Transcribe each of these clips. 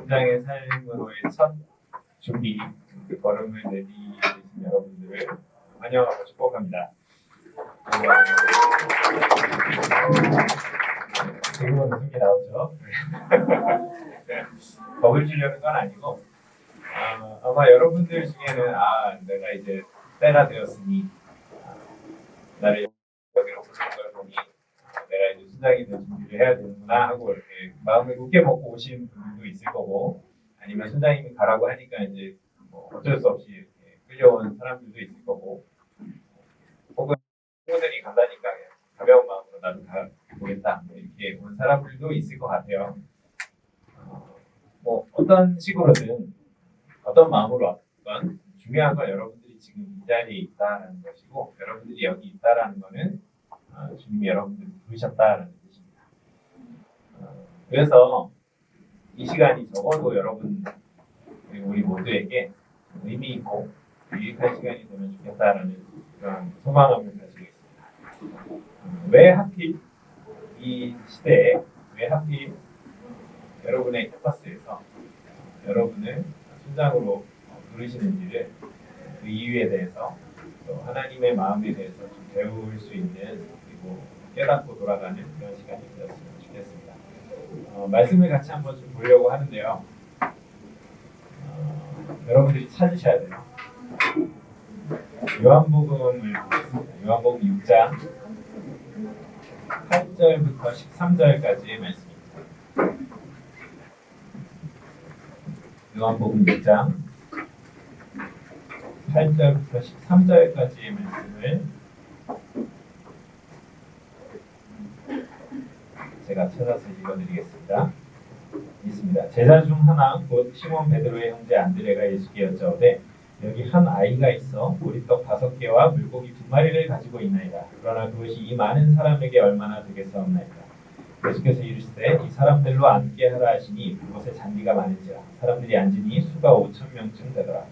현장의 삶으로의 첫 준비, 걸음을 내디디신 여러분들을 환영하고 축복합니다. 지금은 웃음이 나오죠? 겁을 주려는 건 아니고 아마 여러분들 중에는 내가 이제 때가 되었으니 나를 여기로 부르는 걸 보니 내가 이제 순장이 될 준비를 해야 되는구나 하고 이렇게 마음을 굳게 먹고 오신 분들도 있을 거고, 아니면 순장님이 가라고 하니까 이제 뭐 어쩔 수 없이 이렇게 끌려온 사람들도 있을 거고, 혹은 친구들이 간다니까 그냥 가벼운 마음으로 나도 가보겠다 이렇게 온 사람들도 있을 것 같아요. 뭐 어떤 식으로든 어떤 마음으로 왔건 중요한 건 여러분들이 지금 이 자리에 있다는 것이고, 여러분들이 여기 있다라는 거는 주님이 여러분들을 부르셨다라는 뜻입니다. 그래서 이 시간이 적어도 여러분 그리고 우리 모두에게 의미 있고 유익한 시간이 되면 좋겠다라는 그런 소망을 가지고 있습니다. 왜 하필 이 시대에, 왜 하필 여러분의 캠퍼스에서 여러분을 순장으로 부르시는지를, 그 이유에 대해서 또 하나님의 마음에 대해서 좀 배울 수 있는, 그리고 깨닫고 돌아가는 그런 시간이 되었으면 좋겠습니다. 말씀을 같이 한번 좀 보려고 하는데요. 여러분들이 찾으셔야 돼요. 요한복음을 보겠습니다. 요한복음 6장 8절부터 13절까지의 말씀입니다. 요한복음 6장 8절부터 13절까지의 말씀을 제가 찾아서 읽어드리겠습니다. 있습니다. 제자 중 하나 곧 시몬 베드로의 형제 안드레가 예수께 여짜오되 여기 한 아이가 있어 보리떡 5개와 물고기 2마리를 가지고 있나이다. 그러나 그것이 이 많은 사람에게 얼마나 되겠사옵나이까. 예수께서 이르시되 이 사람들로 앉게 하라 하시니 그곳에 잔디가 많은지라 사람들이 앉으니 수가 5,000명쯤 되더라.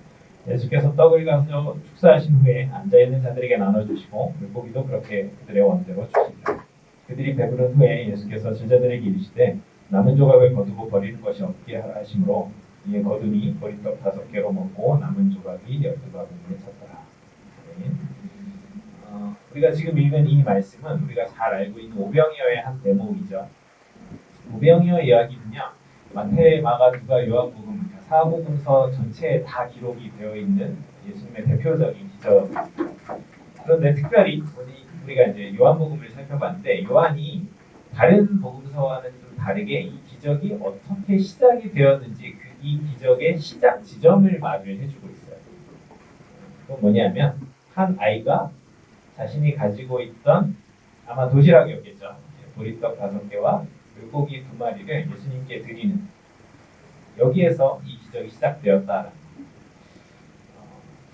예수께서 떡을 가져 축사하신 후에 앉아있는 자들에게 나눠주시고 물고기도 그렇게 그들의 원대로 주시니라. 그들이 배부른 후에 예수께서 제자들에게 이르시되 남은 조각을 거두고 버리는 것이 없게 하라 하시므로 이에 거두니 보리떡 5개로 먹고 남은 조각이 12바구니에 찼더라. 우리가 지금 읽은 이 말씀은 우리가 잘 알고 있는 오병이어의 한 대목이죠. 오병이어 이야기는요, 마태, 마가, 누가, 요한복음, 사복음서 전체에 다 기록이 되어 있는 예수님의 대표적인 기적. 그런데 특별히 우리가 이제 요한복음을 살펴봤는데, 요한이 다른 복음서와는 좀 다르게 이 기적이 어떻게 시작이 되었는지 이 기적의 시작 지점을 말을 해주고 있어요. 그건 뭐냐면 한 아이가 자신이 가지고 있던 아마 도시락이었겠죠. 보리떡 5개와 물고기 2마리를 예수님께 드리는, 여기에서 이 기적이 시작되었다.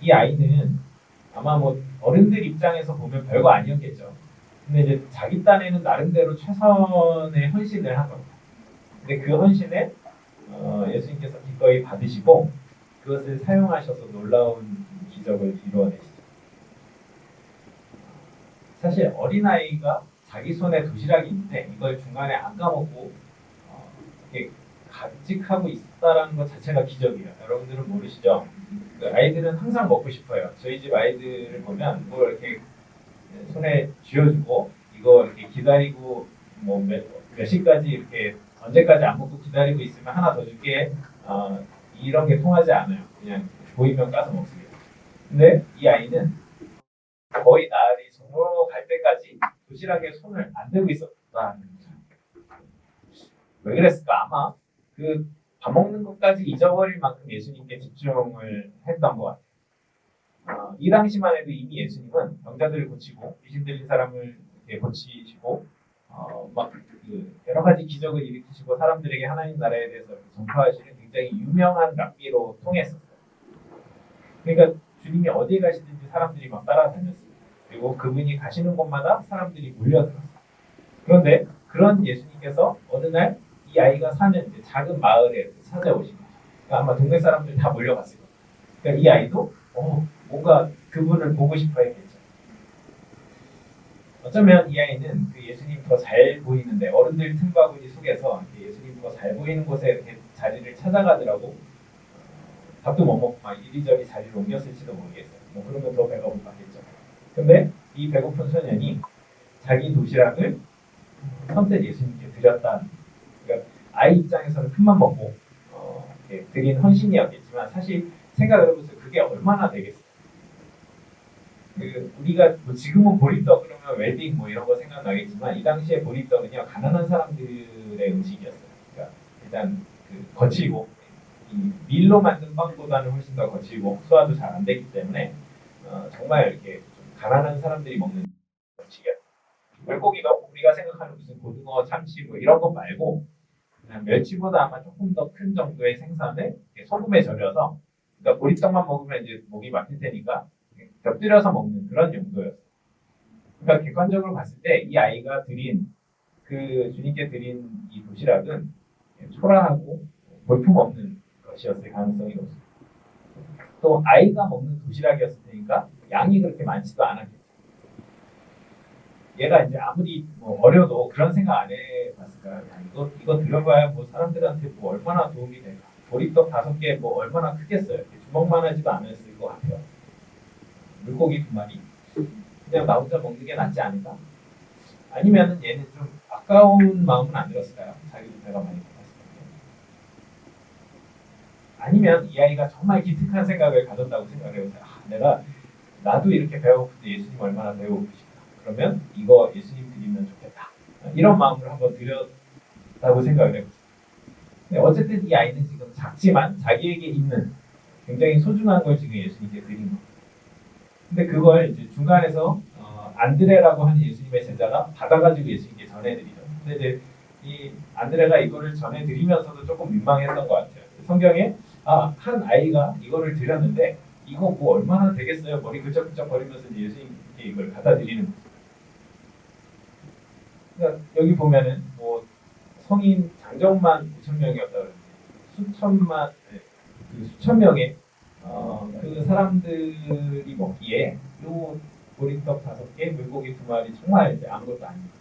이 아이는 아마 뭐 어른들 입장에서 보면 별거 아니었겠죠. 근데 이제 자기 딴에는 나름대로 최선의 헌신을 한 겁니다. 근데 그 헌신에 예수님께서 기꺼이 받으시고 그것을 사용하셔서 놀라운 기적을 이루어내시죠. 사실 어린아이가 자기 손에 도시락이 있는데 이걸 중간에 안 까먹고 이렇게 간직하고 있다라는 것 자체가 기적이에요. 여러분들은 모르시죠? 그 아이들은 항상 먹고 싶어요. 저희 집 아이들을 보면 뭐 이렇게 손에 쥐어주고 이거 이렇게 기다리고 뭐 몇 시까지 이렇게 언제까지 안 먹고 기다리고 있으면 하나 더 줄게, 이런 게 통하지 않아요. 그냥 보이면 까서 먹습니다. 근데 이 아이는 거의 날이 저물어 갈 때까지 도시락에 손을 안 대고 있었다는 거죠. 왜 그랬을까? 아마 그 밥 먹는 것까지 잊어버릴 만큼 예수님께 집중을 했던 것 같아요. 이 당시만 해도 이미 예수님은 병자들을 고치고 귀신 들린 사람을 고치시고 막 그 여러 가지 기적을 일으키시고 사람들에게 하나님 나라에 대해서 전파하시는 굉장히 유명한 랍비로 통했었어요. 그러니까 주님이 어디에 가시든지 사람들이 막 따라다녔어요. 그리고 그분이 가시는 곳마다 사람들이 몰려들었어요. 그런데 그런 예수님께서 어느 날 이 아이가 사는 작은 마을에 찾아오신 거죠. 그러니까 아마 동네 사람들 다 몰려갔을 거예요. 그러니까 이 아이도 뭔가 그분을 보고 싶어 했겠죠. 어쩌면 이 아이는 그 예수님 더 잘 보이는데 어른들 틈바구니 속에서 예수님 더 잘 보이는 곳에 이렇게 자리를 찾아가더라고. 밥도 못 먹고 막 이리저리 자리를 옮겼을지도 모르겠어요. 뭐 그러면 더 배가 고팠겠죠. 근데 이 배고픈 소년이 자기 도시락을 선뜻 예수님께 드렸다. 그러니까 아이 입장에서는 큰맘 먹고 드린 헌신이었겠지만 사실 생각을 해보세요. 그게 얼마나 되겠어요. 우리가 뭐 지금은 보리떡 그러면 웰빙 뭐 이런 거 생각나겠지만 이 당시에 보리떡은요 가난한 사람들의 음식이었어요. 그러니까 일단 거칠고 이 밀로 만든 빵보다는 훨씬 더 거칠고 소화도 잘 안 되기 때문에 정말 이렇게 좀 가난한 사람들이 먹는 음식이었어요. 물고기가 우리가 생각하는 무슨 고등어, 참치 뭐 이런 것 말고 그냥 멸치보다 아마 조금 더 큰 정도의 생선을 소금에 절여서 그러니까 보리떡만 먹으면 이제 목이 막힐 테니까 곁들여서 먹는 그런 용도였어요. 그러니까 객관적으로 봤을 때 이 아이가 드린 주님께 드린 이 도시락은 초라하고 볼품없는 것이었을 가능성이 높습니다. 또 아이가 먹는 도시락이었을 테니까 양이 그렇게 많지도 않았겠죠. 얘가 이제 아무리 뭐 어려도 그런 생각 안 해봤을까요? 야, 이거 들어봐야 뭐 사람들한테 뭐 얼마나 도움이 될까? 보리떡 5개 뭐 얼마나 크겠어요? 주먹만 하지도 않았을 것 같아요. 물고기 2마리 그냥 나 혼자 먹는 게 낫지 않을까? 아니면은 얘는 좀 아까운 마음은 안 들었을까요? 자기도 배가 많이 고팠을 텐데. 아니면 이 아이가 정말 기특한 생각을 가졌다고 생각을 해보세요. 나도 이렇게 배가 고픈데 예수님 얼마나 배고프실까? 그러면 이거 예수님 드리면 좋겠다. 이런 마음으로 한번 드렸다고 생각을 해보세요. 근데 어쨌든 이 아이는 지금 작지만 자기에게 있는 굉장히 소중한 걸 지금 예수님께 드린 겁니다. 근데 그걸 이제 중간에서 안드레라고 하는 예수님의 제자가 받아가지고 예수님께 전해드리죠. 근데 이제 이 안드레가 이거를 전해드리면서도 조금 민망했던 것 같아요. 성경에 한 아이가 이거를 드렸는데 이거 뭐 얼마나 되겠어요? 머리 긁적긁적 거리면서 예수님께 이걸 갖다 드리는 거죠. 그러니까 여기 보면은 뭐 성인 장정만 5,000명이었다 그러는데 수천 명의 그 사람들이 먹기에 요 보리떡 5개, 물고기 2마리 정말 이제 아무것도 아닙니다.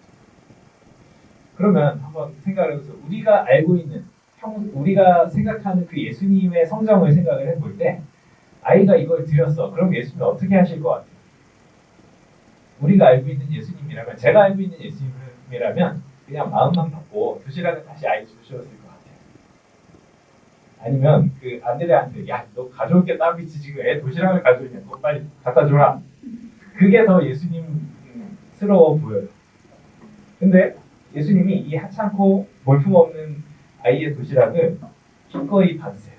그러면 한번 생각을 해보세요. 우리가 알고 있는 우리가 생각하는 그 예수님의 성정을 생각을 해볼 때 아이가 이걸 드렸어. 그럼 예수님은 어떻게 하실 것 같아요? 우리가 알고 있는 예수님이라면 제가 알고 있는 예수님이라면 그냥 마음만 받고 도시락을 다시 아이 주셨을 것 같아요. 아니면 그 안드레한테 야 너 가져올 게 따로 있지 지금 애 도시락을 가져오냐 너 빨리 갖다 줘라. 그게 더 예수님스러워 보여요. 근데 예수님이 이 하찮고 볼품없는 아이의 도시락을 기꺼이 받으세요.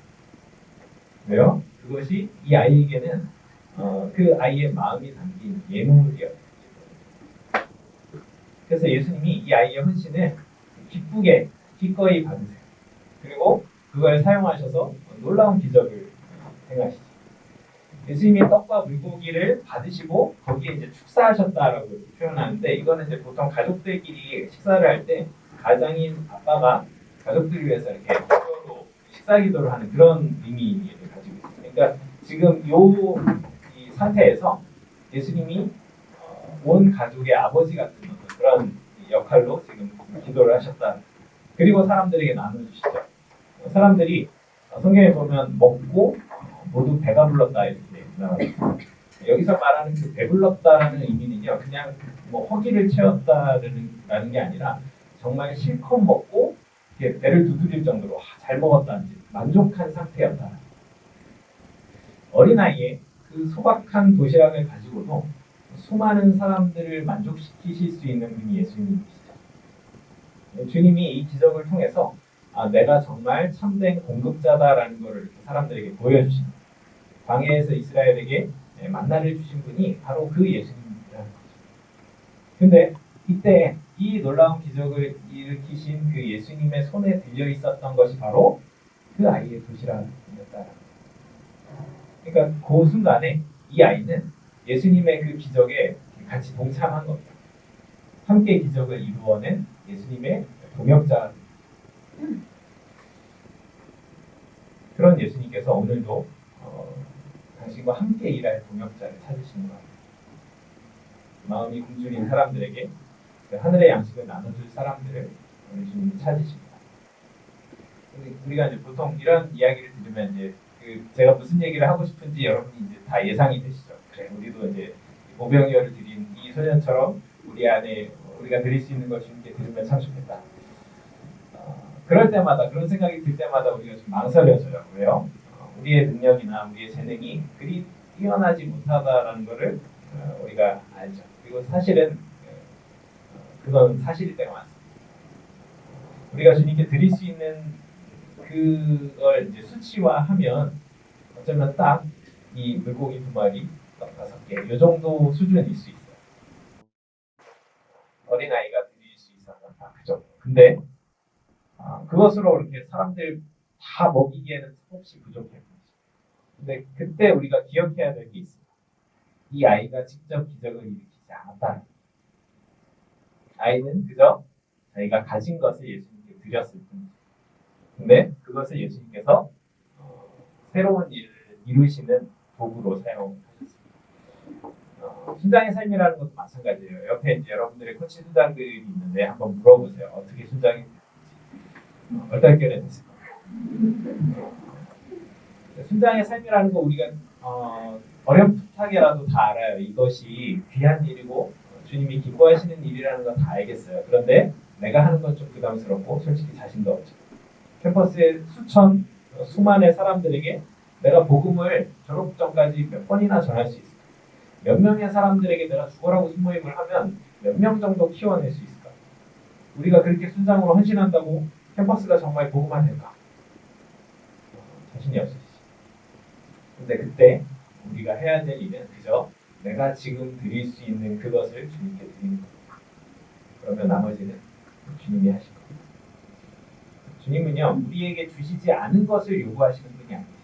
왜요? 그것이 이 아이에게는 그 아이의 마음이 담긴 예물이었어요. 그래서 예수님이 이 아이의 헌신을 기쁘게 기꺼이 받으세요. 그리고 그걸 사용하셔서 놀라운 기적을 행하시죠. 예수님이 떡과 물고기를 받으시고 거기에 이제 축사하셨다라고 표현하는데 이거는 이제 보통 가족들끼리 식사를 할 때 가장인 아빠가 가족들을 위해서 이렇게 식사 기도를 하는 그런 의미를 가지고 있습니다. 그러니까 지금 이 상태에서 예수님이 온 가족의 아버지 같은 그런 역할로 지금 기도를 하셨다. 그리고 사람들에게 나눠주시죠. 사람들이 성경에 보면 먹고 모두 배가 불렀다 이렇게 나와요. 여기서 말하는 그 배불렀다라는 의미는요, 그냥 뭐 허기를 채웠다라는 게 아니라 정말 실컷 먹고 배를 두드릴 정도로 잘 먹었다는지 만족한 상태였다. 어린아이의 그 소박한 도시락을 가지고도 수많은 사람들을 만족시키실 수 있는 분이 예수님이시죠. 주님이 이 기적을 통해서 내가 정말 참된 공급자다라는 것을 사람들에게 보여주십니다. 광야에서 이스라엘에게 만나를 주신 분이 바로 그 예수님이라는 거죠. 근데 이때 이 놀라운 기적을 일으키신 그 예수님의 손에 들려 있었던 것이 바로 그 아이의 도시락이었다. 그러니까 그 순간에 이 아이는 예수님의 그 기적에 같이 동참한 겁니다. 함께 기적을 이루어낸 예수님의 동역자. 그런 예수님께서 오늘도 당신과 함께 일할 동역자를 찾으시는 것 같아요. 마음이 굶주린 사람들에게 그 하늘의 양식을 나눠줄 사람들을 예수님이 찾으십니다. 우리가 이제 보통 이런 이야기를 들으면 이제 제가 무슨 얘기를 하고 싶은지 여러분이 이제 다 예상이 되시죠. 그래, 우리도 이제 모병이어를 드린 이 소년처럼 우리 안에 우리가 드릴 수 있는 걸 주님께 드리면 참 좋겠다. 그럴 때마다 그런 생각이 들 때마다 우리가 좀 망설여져요. 왜요? 우리의 능력이나 우리의 재능이 그리 뛰어나지 못하다라는 것을 우리가 알죠. 그리고 사실은 그건 사실일 때가 많습니다. 우리가 주님께 드릴 수 있는 그걸 이제 수치화하면 어쩌면 딱 이 물고기 2마리, 5개, 이 정도 수준일 수 있어요. 어린아이가 드릴 수 있었다. 그죠? 근데 그것으로 이렇게 사람들 다 먹이기에는 턱없이 부족해요. 근데 그때 우리가 기억해야 될 게 있습니다. 이 아이가 직접 기적을 일으키지 않았다. 아이는 그저 자기가 가진 것을 예수님께 드렸을 뿐이죠. 근데 그것을 예수님께서 새로운 일을 이루시는 도구로 사용하셨습니다. 순장의 삶이라는 것도 마찬가지예요. 옆에 이제 여러분들의 코치 순장들이 있는데 한번 물어보세요. 어떻게 순장이 얼떨결에 됐을 거예요. 순장의 삶이라는 거 우리가 어렴풋하게라도 다 알아요. 이것이 귀한 일이고 주님이 기뻐하시는 일이라는 건 다 알겠어요. 그런데 내가 하는 건 좀 부담스럽고 솔직히 자신도 없죠. 캠퍼스의 수많은 사람들에게 내가 복음을 졸업 전까지 몇 번이나 전할 수 있을까? 몇 명의 사람들에게 내가 죽어라고 순모임을 하면 몇 명 정도 키워낼 수 있을까? 우리가 그렇게 순장으로 헌신한다고 캠퍼스가 정말 복음화 될까? 자신이 없으시죠. 근데 그때 우리가 해야 될 일은 그저 내가 지금 드릴 수 있는 그것을 주님께 드리는 겁니다. 그러면 나머지는 주님이 하실 겁니다. 주님은요, 우리에게 주시지 않은 것을 요구하시는 분이 아니세요.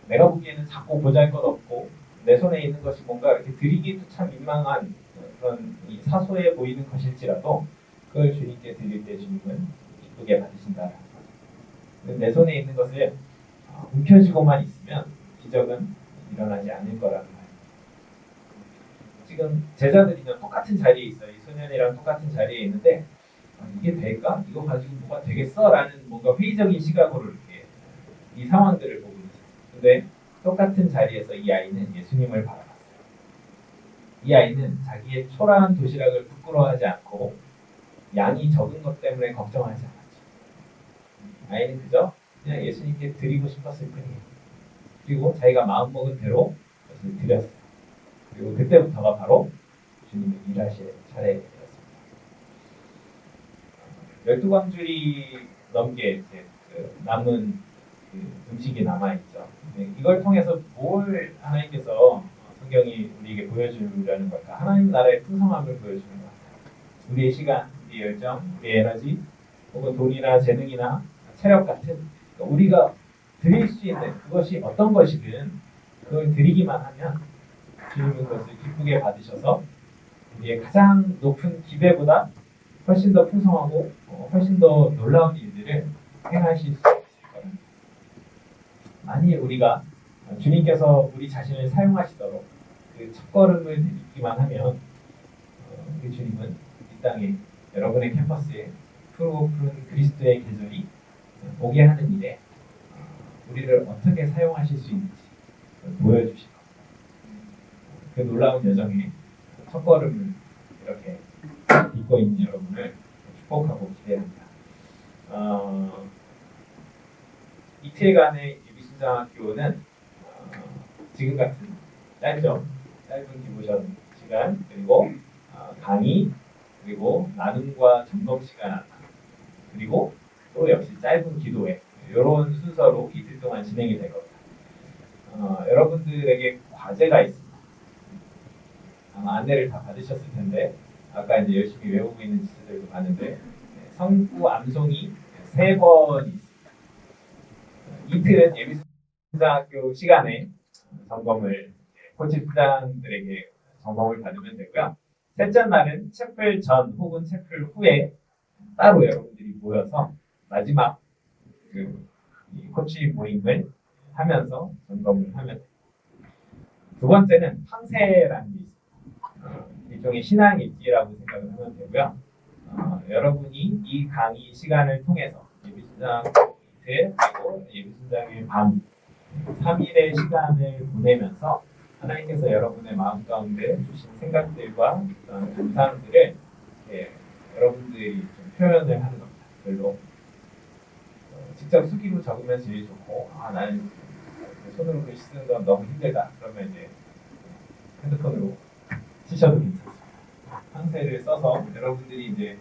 내가 보기에는 자꾸 보잘것없고 내 손에 있는 것이 뭔가 이렇게 드리기도 참 민망한 그런 사소해 보이는 것일지라도 그걸 주님께 드릴 때 주님은 기쁘게 받으신다라는 거예요. 내 손에 있는 것을 움켜쥐고만 있으면 기적은 일어나지 않을 거라는 거예요. 지금 제자들이랑 똑같은 자리에 있어요. 이 소년이랑 똑같은 자리에 있는데 이게 될까? 이거 가지고 뭐가 되겠어? 라는 뭔가 회의적인 시각으로 이렇게 이 상황들을 보고 있어요. 근데 똑같은 자리에서 이 아이는 예수님을 바라봤어요. 이 아이는 자기의 초라한 도시락을 부끄러워하지 않고 양이 적은 것 때문에 걱정하지 않았죠. 아이는 그저 그냥 예수님께 드리고 싶었을 뿐이에요. 그리고 자기가 마음먹은 대로 그것을 드렸어요. 그리고 그때부터가 바로 주님이 일하실 차례였습니다. 12광줄이 넘게 이제 남은 음식이 남아있죠. 이걸 통해서 뭘 하나님께서 성경이 우리에게 보여주려는 걸까? 하나님 나라의 풍성함을 보여주는 것 같아요. 우리의 시간, 우리의 열정, 우리의 에너지, 혹은 돈이나 재능이나 체력 같은 우리가 드릴 수 있는 그것이 어떤 것이든 그걸 드리기만 하면 주님은 그것을 기쁘게 받으셔서 우리의 가장 높은 기대보다 훨씬 더 풍성하고 훨씬 더 놀라운 일들을 행하실 수 있을 겁니다. 만일 우리가 주님께서 우리 자신을 사용하시도록 그 첫걸음을 들이기만 하면 우리 주님은 이 땅에 여러분의 캠퍼스에 푸른 그리스도의 계절이 오게 하는 일에 우리를 어떻게 사용하실 수 있는지 보여주실 겁니다. 그 놀라운 여정에 첫걸음을 이렇게 딛고 있는 여러분을 축복하고 기대합니다. 이틀간의 예비신장학교는 지금 같은 짧은 디보션 시간 그리고 강의 그리고 나눔과 점검 시간 그리고 또 역시 짧은 기도회 이런 순서로 이틀 동안 진행이 될 겁니다. 여러분들에게 과제가 있습니다. 아마 안내를 다 받으셨을 텐데 아까 이제 열심히 외우고 있는 지수들도 봤는데 성구 암송이 3번이 있습니다. 이틀은 예비신장학교 시간에 점검을 코치 부장들에게 점검을 받으면 되고요. 셋째 날은 채플 전 혹은 채플 후에 따로 여러분들이 모여서 마지막 코치 모임을 하면서 점검을 하면 됩니다. 두 번째는 황새라는 게 있습니다. 일종의 신앙 일기라고 생각을 하면 되고요. 여러분이 이 강의 시간을 통해서 예비순장 이틀 그리고 예비순장일 밤 3일의 시간을 보내면서 하나님께서 여러분의 마음 가운데 주신 생각들과 그런 감사함들을 여러분들이 좀 표현을 하는 겁니다. 별로 직접 수기로 적으면 제일 좋고 나는 손으로 글씨 쓰는 건 너무 힘들다. 그러면 이제 핸드폰으로 치셔도 괜찮습니다. 항세를 써서 여러분들이 이제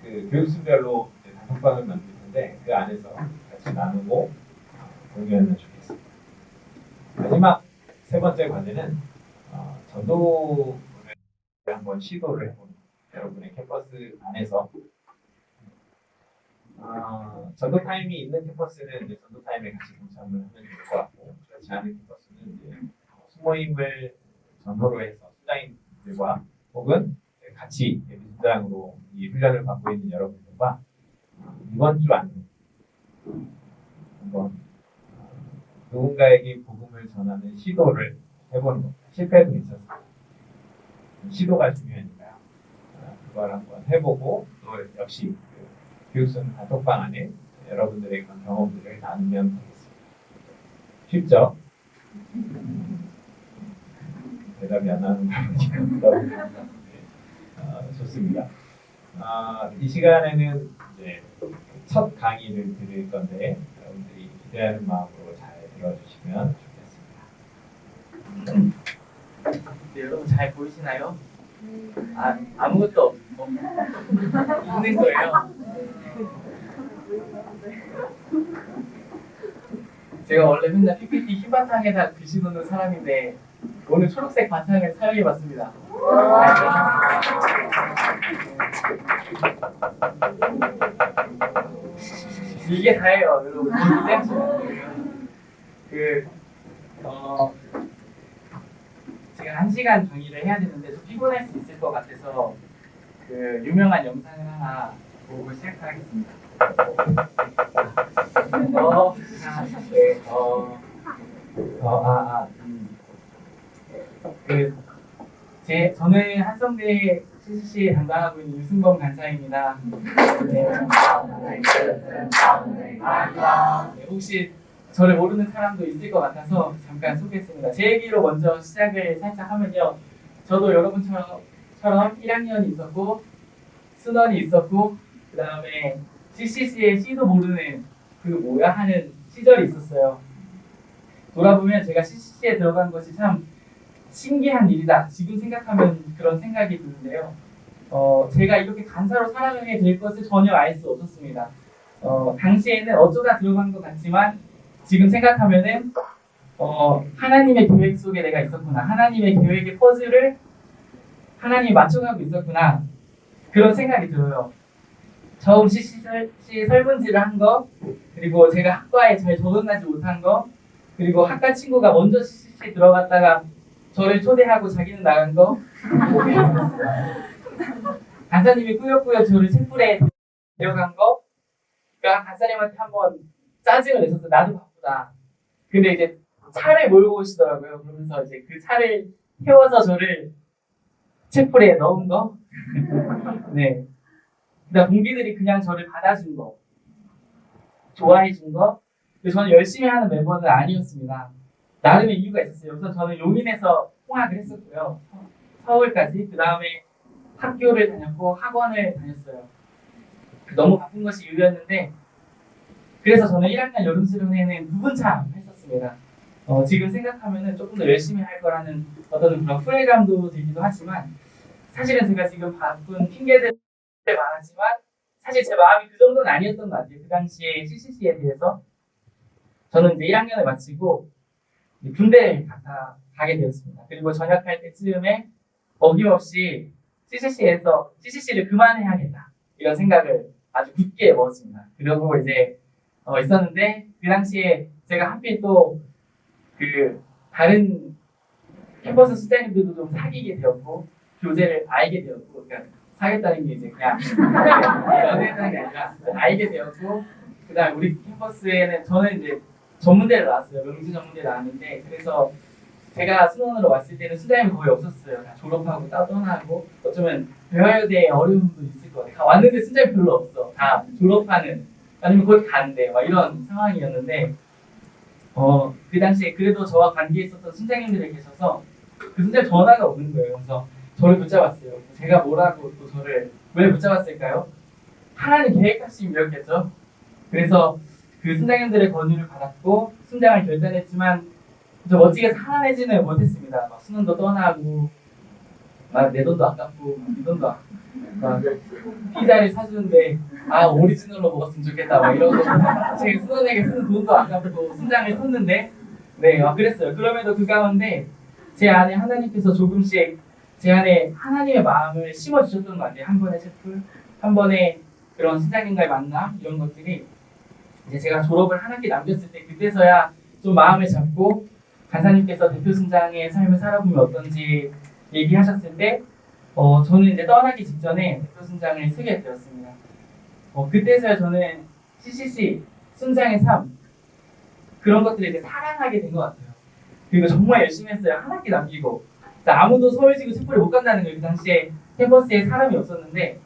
그 교육수별로 단톡방을 만들 텐데 그 안에서 같이 나누고 공유하면 좋겠습니다. 마지막 세 번째 과제는 전도를 한번 시도를 해보는 여러분의 캠퍼스 안에서 전도 타임이 있는 캠퍼스는 이제 전도 타임에 같이 동참을 하면 좋을 것 같고 그렇지 않은 캠퍼스는 이제 수모임을 전도로 해서 수장님들과 혹은 같이 예비순장으로 이 훈련을 받고 있는 여러분들과 이번 주 안에 한번 누군가에게 복음을 전하는 시도를 해보는 겁니다. 실패도 괜찮습니다. 시도가 중요하니까요. 그걸 한번 해보고 또 역시 그 교육선 단톡방 안에 여러분들의 그런 경험들을 나누면 되겠습니다. 쉽죠? 대답이 안 나는 거 보니까 좋습니다. 이 시간에는 이제 첫 강의를 드릴 건데 여러분들이 기대하는 마음으로 잘 들어주시면 좋겠습니다. 네, 여러분 잘 보이시나요? 아무것도 없는 거예요. 제가 원래 맨날 PPT 흰 바탕에다 글씨 놓는 사람인데 오늘 초록색 바탕을 사용해봤습니다. 이게 다예요, 여러분. 제가 1시간 강의를 해야 되는데 좀 피곤할 수 있을 것 같아서 그 유명한 영상을 하나 보고 시작하겠습니다. 저는 한성대 CCC 담당하고 있는 유승범 간사입니다. 혹시 저를 모르는 사람도 있을 것 같아서 잠깐 소개했습니다. 제 얘기로 먼저 시작을 살짝 하면요. 저도 여러분처럼 1학년이 있었고 순원이 있었고 그 다음에 CCC의 C도 모르는 그 뭐야 하는 시절이 있었어요. 돌아보면 제가 CCC에 들어간 것이 참 신기한 일이다. 지금 생각하면 그런 생각이 드는데요. 제가 이렇게 간사로 살아가게 될 것을 전혀 알 수 없었습니다. 당시에는 어쩌다 들어간 것 같지만 지금 생각하면은 하나님의 계획 속에 내가 있었구나. 하나님의 계획의 퍼즐을 하나님이 맞춰가고 있었구나. 그런 생각이 들어요. 처음 CCC 설문지를 한 거, 그리고 제가 학과에 잘 적응하지 못한 거, 그리고 학과 친구가 먼저 CCC 들어갔다가 저를 초대하고 자기는 나간 거, 간사님이 꾸역꾸역 저를 쇳불에 데려간 거, 그러니까 간사님한테 한번 짜증을 냈었어. 나도 바쁘다. 근데 이제 차를 몰고 오시더라고요. 그러면서 이제 그 차를 태워서 저를 쇳불에 넣은 거, 네. 그다음 동기들이 그냥 저를 받아준 거, 좋아해준 거. 근데 저는 열심히 하는 멤버는 아니었습니다. 나름의 이유가 있었어요. 우선 저는 용인에서 통학을 했었고요. 서울까지. 그 다음에 학교를 다녔고 학원을 다녔어요. 너무 바쁜 것이 이유였는데 그래서 저는 1학년 여름수련회는 부분참 했었습니다. 지금 생각하면 조금 더 열심히 할 거라는 어떤 그런 후회감도 들기도 하지만 사실은 제가 지금 바쁜 핑계들 많았지만 사실 제 마음이 그 정도는 아니었던 것 같아요. 그 당시에 CCC에 대해서 저는 이제 1학년을 마치고 군대를 가게 되었습니다. 그리고 전역할 때쯤에 어김없이 CCC를 그만해야겠다 이런 생각을 아주 굳게 먹었습니다. 그리고 이제 있었는데 그 당시에 제가 하필 또 그 다른 캠퍼스 수장님들도 좀 사귀게 되었고 교재를 알게 되었고 그러니까 사귀었다는 게 이제 그냥 연애했다는 게 아니라 알게 되었고 그다음 우리 캠퍼스에는 저는 이제 전문대를 나왔어요. 명지 전문대 나왔는데 그래서 제가 수능으로 왔을 때는 수장님이 거의 없었어요. 다 졸업하고 떠나고 어쩌면 배워야 될 어려움도 있을 것 같아요. 왔는데 수장님 별로 없어. 다 졸업하는 아니면 곧 간대 막 이런 상황이었는데 그 당시에 그래도 저와 관계에 있었던 순장님들이 계셔서 그 순장 전화가 오는 거예요. 그래서 저를 붙잡았어요. 제가 뭐라고 또 저를 왜 붙잡았을까요? 하나님 계획하심이었겠죠. 그래서 그 순장님들의 권유를 받았고 순장을 결단했지만 저 멋지게 살아내지는 못했습니다. 막 수능도 떠나고 막 내 돈도 아깝고 이 돈도 아깝고 막 피자를 사주는데 오리지널로 먹었으면 좋겠다 막 이러고 제 수능에게 쓰는 돈도 아깝고 순장을 썼는데 그랬어요. 그럼에도 그 가운데 제 안에 하나님께서 조금씩 제 안에 하나님의 마음을 심어주셨던 것 같아요. 한 번의 책 한 번의 그런 순장님과의 만남 이런 것들이 이제 제가 졸업을 한 학기 남겼을 때 그때서야 좀 마음을 잡고 간사님께서 대표 순장의 삶을 살아보면 어떤지 얘기하셨을 때 저는 이제 떠나기 직전에 대표 순장을 쓰게 되었습니다. 그때서야 저는 CCC 순장의 삶 그런 것들을 이제 사랑하게 된 것 같아요. 그리고 정말 열심히 했어요. 한 학기 남기고 아무도 서울지구 촛불에 못 간다는 거예요. 그 당시에 캠퍼스에 사람이 없었는데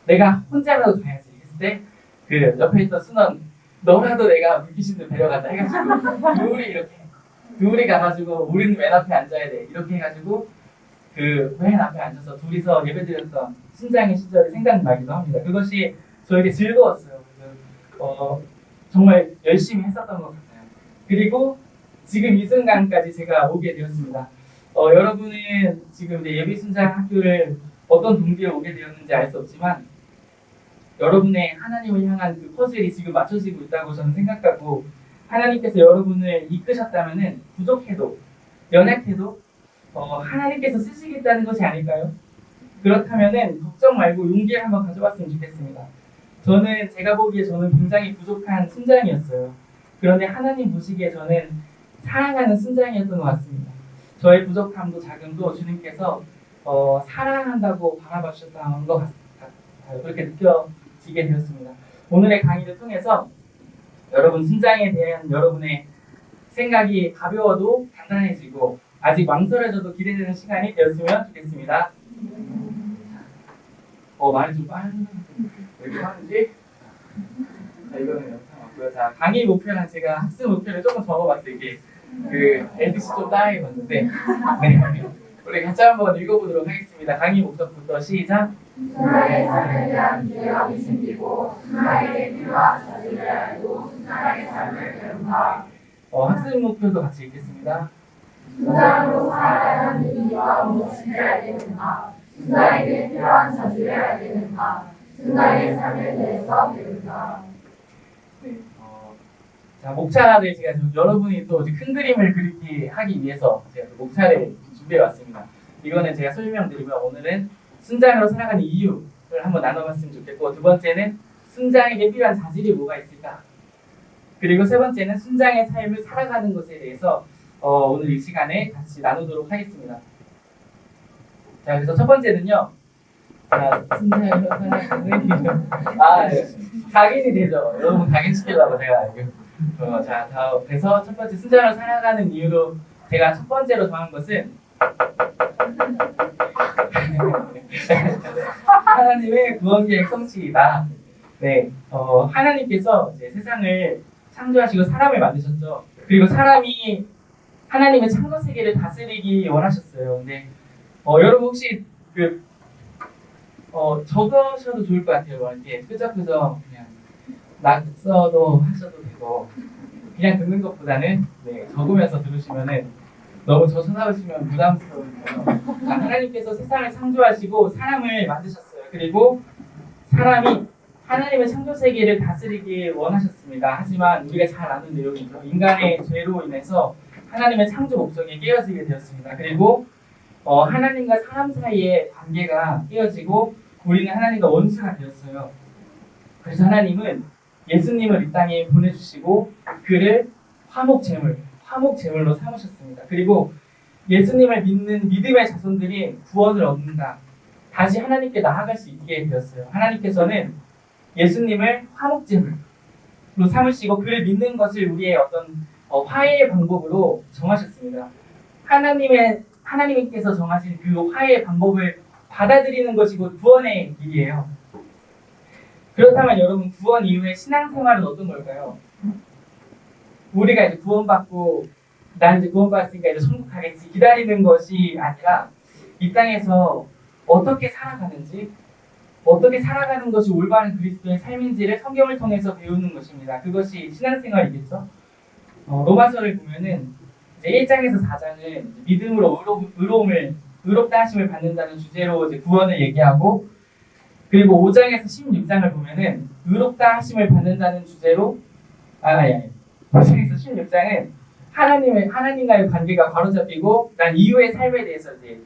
내가 혼자라도 가야지 했을 때 그 옆에 있던 순원 너라도 내가 물귀신들 데려간다 해가지고 둘이 가가지고 우리는 맨 앞에 앉아야 돼 이렇게 해가지고 그 맨 앞에 앉아서 둘이서 예배드렸던 순장의 시절이 생각나기도 합니다. 그것이 저에게 즐거웠어요. 그래서 정말 열심히 했었던 것 같아요. 그리고 지금 이 순간까지 제가 오게 되었습니다. 여러분은 지금 이제 예비순장 학교를 어떤 동기로 오게 되었는지 알 수 없지만 여러분의 하나님을 향한 그 퍼즐이 지금 맞춰지고 있다고 저는 생각하고 하나님께서 여러분을 이끄셨다면은 부족해도 연약해도 하나님께서 쓰시겠다는 것이 아닐까요? 그렇다면은 걱정 말고 용기를 한번 가져봤으면 좋겠습니다. 제가 보기에 저는 굉장히 부족한 순장이었어요. 그런데 하나님 보시기에 저는 사랑하는 순장이었던 것 같습니다. 저의 부족함도 작음도 주님께서 사랑한다고 바라봐 주셨다는 것 같아요. 그렇게 느껴지게 되었습니다. 오늘의 강의를 통해서 여러분 순장에 대한 여러분의 생각이 가벼워도 단단해지고 아직 망설여져도 기대되는 시간이 되었으면 좋겠습니다. 말이 좀 빠른 왜 이렇게 하는지? 자, 이거는 영상 왔고요. 자, 강의 목표랑 제가 학습 목표를 조금 적어봤어요. 이게 그 LDC 좀 따라해봤는데 우리 같이 한번 읽어보도록 하겠습니다. 강의 목적부터 시작. 순사의 삶에 대한 기대감이 생기고 순사에게 필요한 자질을 알고 순사의 삶을 배운다. 학습 목표도 같이 읽겠습니다. 순사로 살아야 하는 이유와 무엇인지 알게 된다. 순사에게 필요한 자질을 알게 된다. 순사의 삶에 대해서 배운다. 자, 목차를 제가 여러분이 또 큰 그림을 그리기 하기 위해서 제가 목차를 준비해 왔습니다. 이거는 제가 설명드리면 오늘은 순장으로 살아가는 이유를 한번 나눠봤으면 좋겠고 두 번째는 순장에게 필요한 자질이 뭐가 있을까? 그리고 세 번째는 순장의 삶을 살아가는 것에 대해서 오늘 이 시간에 같이 나누도록 하겠습니다. 자, 그래서 첫 번째는요. 자, 순장으로 살아가는 이유. 각인이 되죠. 여러분 각인시키려고 제가 그래서 첫 번째 순장으로 살아가는 이유로 제가 첫 번째로 정한 것은 하나님의 구원계획 성취이다. 하나님께서 이제 세상을 창조하시고 사람을 만드셨죠. 그리고 사람이 하나님의 창조 세계를 다스리기 원하셨어요. 근데 여러분 혹시 적으셔도 좋을 것 같아요. 이렇게 끄적끄적 그냥 낙서도 하셔도 되고 그냥 듣는 것보다는 적으면서 들으시면은 너무 저쳐나오시면 부담스러워요. 하나님께서 세상을 창조하시고 사람을 만드셨어요. 그리고 사람이 하나님의 창조 세계를 다스리길 원하셨습니다. 하지만 우리가 잘 아는 내용이죠. 인간의 죄로 인해서 하나님의 창조 목적이 깨어지게 되었습니다. 그리고 하나님과 사람 사이의 관계가 깨어지고 우리는 하나님과 원수가 되었어요. 그래서 하나님은 예수님을 이 땅에 보내주시고 그를 화목제물로 삼으셨습니다. 그리고 예수님을 믿는 믿음의 자손들이 구원을 얻는다. 다시 하나님께 나아갈 수 있게 되었어요. 하나님께서는 예수님을 화목제물로 삼으시고 그를 믿는 것을 우리의 어떤 화해의 방법으로 정하셨습니다. 하나님께서 정하신 그 화해의 방법을 받아들이는 것이 곧 구원의 길이에요. 그렇다면 여러분 구원 이후의 신앙생활은 어떤 걸까요? 우리가 이제 구원받고 나는 이제 구원받았으니까 이제 천국 가겠지 기다리는 것이 아니라 이 땅에서 어떻게 살아가는지 어떻게 살아가는 것이 올바른 그리스도의 삶인지를 성경을 통해서 배우는 것입니다. 그것이 신앙생활이겠죠. 로마서를 보면은 이제 1장에서 4장은 믿음으로 의롭다 하심을 받는다는 주제로 이제 구원을 얘기하고 그리고 5장에서 16장을 보면은 의롭다 하심을 받는다는 주제로 5장에서 16장은 하나님과의 관계가 바로잡히고 난 이후의 삶에 대해서 이제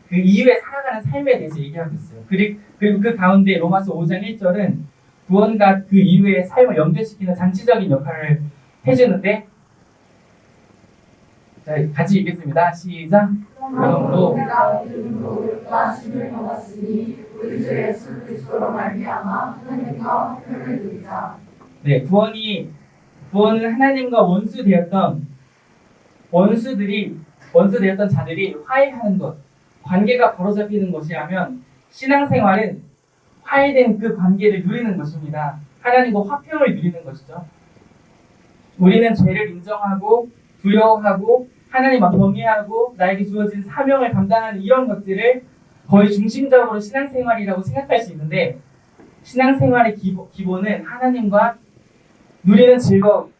그 이후에 살아가는 삶에 대해서 얘기하고 있어요. 그리고 그 가운데 로마서 5장 1절은 구원과 그 이후의 삶을 연결시키는 장치적인 역할을 해주는데 자, 같이 읽겠습니다. 시작. 그러므로 우리가 이름으로 의롭다 하심을 받았으니 우리 주 예수 그리스도로 말미암아 하나님과 화평을 누리자. 네, 구원은 하나님과 원수되었던 자들이 화해하는 것, 관계가 바로잡히는 것이라면 신앙생활은 화해된 그 관계를 누리는 것입니다. 하나님과 화평을 누리는 것이죠. 우리는 죄를 인정하고 두려워하고 하나님과 경외하고 나에게 주어진 사명을 감당하는 이런 것들을 거의 중심적으로 신앙생활이라고 생각할 수 있는데 신앙생활의 기본은 하나님과 누리는 즐거움,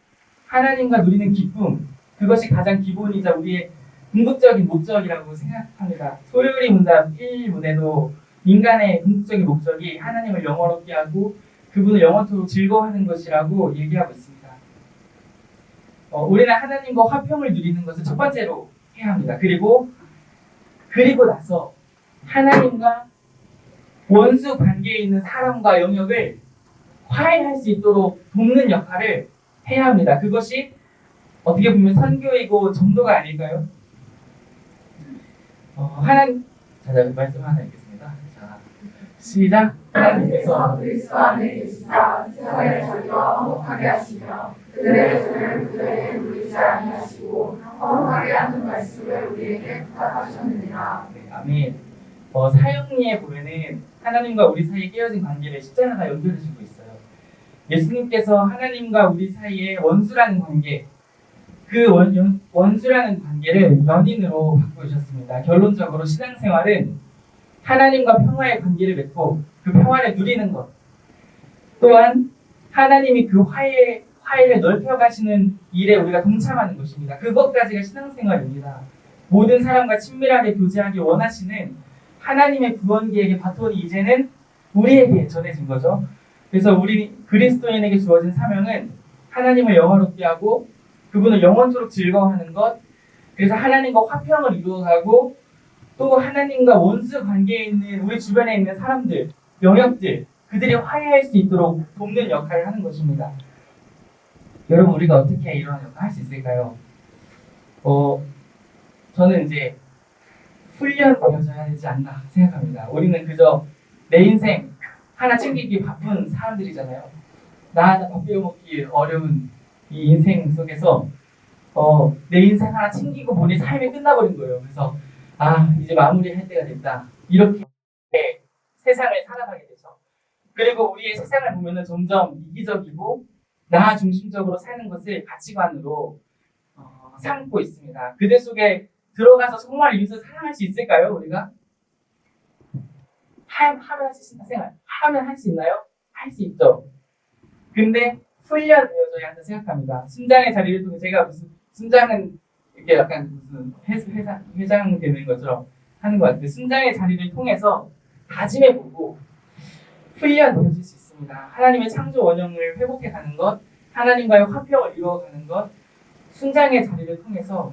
하나님과 누리는 기쁨 그것이 가장 기본이자 우리의 궁극적인 목적이라고 생각합니다. 소요리 문답 1문에도 인간의 궁극적인 목적이 하나님을 영원롭게 하고 그분을 영원토록 즐거워하는 것이라고 얘기하고 있습니다. 우리는 하나님과 화평을 누리는 것을 첫 번째로 해야 합니다. 그리고 나서 하나님과 원수 관계에 있는 사람과 영역을 화해할 수 있도록 돕는 역할을 해야 합니다. 그것이 어떻게 보면 선교이고 전도가 아닐까요? 자, 말씀 하나 읽겠습니다. 자, 시작. 하나님께서 그리스도 안에 계시사 세상을 자기와 화목하게 하시며 그들의 죄를 그들에게 물리지 아니하시고 화목하게 하는 말씀을 우리에게 부탁하셨느니라. 네, 아멘. 사형리에 보면은 하나님과 우리 사이에 깨어진 관계를 십자가가 연결해주고 있어요. 예수님께서 하나님과 우리 사이에 원수라는 관계, 그 원수라는 관계를 연인으로 바꾸셨습니다. 결론적으로 신앙생활은 하나님과 평화의 관계를 맺고 그 평화를 누리는 것, 또한 하나님이 그 화해를 넓혀가시는 일에 우리가 동참하는 것입니다. 그것까지가 신앙생활입니다. 모든 사람과 친밀하게 교제하기 원하시는 하나님의 구원 계획의 바톤이 이제는 우리에게 전해진 거죠. 그래서 우리 그리스도인에게 주어진 사명은 하나님을 영화롭게 하고 그분을 영원토록 즐거워하는 것, 그래서 하나님과 화평을 이루어가고 또 하나님과 원수 관계에 있는 우리 주변에 있는 사람들, 영역들, 그들이 화해할 수 있도록 돕는 역할을 하는 것입니다. 여러분 우리가 어떻게 이런 역할을 할 수 있을까요? 저는 이제 훈련되어져야 되지 않나 생각합니다. 우리는 그저 내 인생 하나 챙기기 바쁜 사람들이잖아요. 나 하나 밥 비워먹기 어려운 이 인생 속에서 내 인생 하나 챙기고 보니 삶이 끝나버린 거예요. 그래서 이제 마무리할 때가 됐다. 이렇게 세상을 살아가게 되죠. 그리고 우리의 세상을 보면은 점점 이기적이고 나 중심적으로 사는 것을 가치관으로 삼고 있습니다. 그들 속에 들어가서 정말 이웃을 사랑할 수 있을까요? 우리가? 하면 할 수 있나? 하면 할 수 있나요? 할 수 있죠. 근데 훈련되어져야 한다 생각합니다. 순장의 자리를 통해 제가 무슨 순장은 이렇게 약간 무슨 회장 되는 것처럼 하는 것 같아요. 순장의 자리를 통해서 다짐해보고 훈련되어질 수 있습니다. 하나님의 창조 원형을 회복해가는 것, 하나님과의 화평을 이루어가는 것, 순장의 자리를 통해서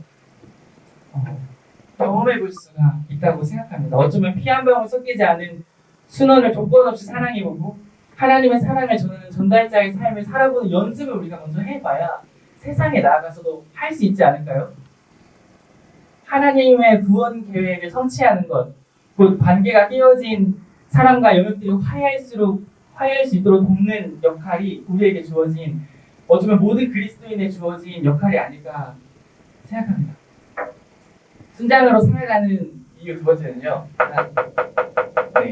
경험해볼 수가 있다고 생각합니다. 어쩌면 피 한 방울 섞이지 않은 순원을 조건 없이 사랑해보고 하나님의 사랑을 전하는 전달자의 삶을 살아보는 연습을 우리가 먼저 해봐야 세상에 나아가서도 할 수 있지 않을까요? 하나님의 구원 계획을 성취하는 것, 곧 관계가 깨어진 사람과 영역들이 화해할 수 있도록 돕는 역할이 우리에게 주어진, 어쩌면 모든 그리스도인에 주어진 역할이 아닐까 생각합니다. 순장으로 살아가는 이유 두 번째는요. 네.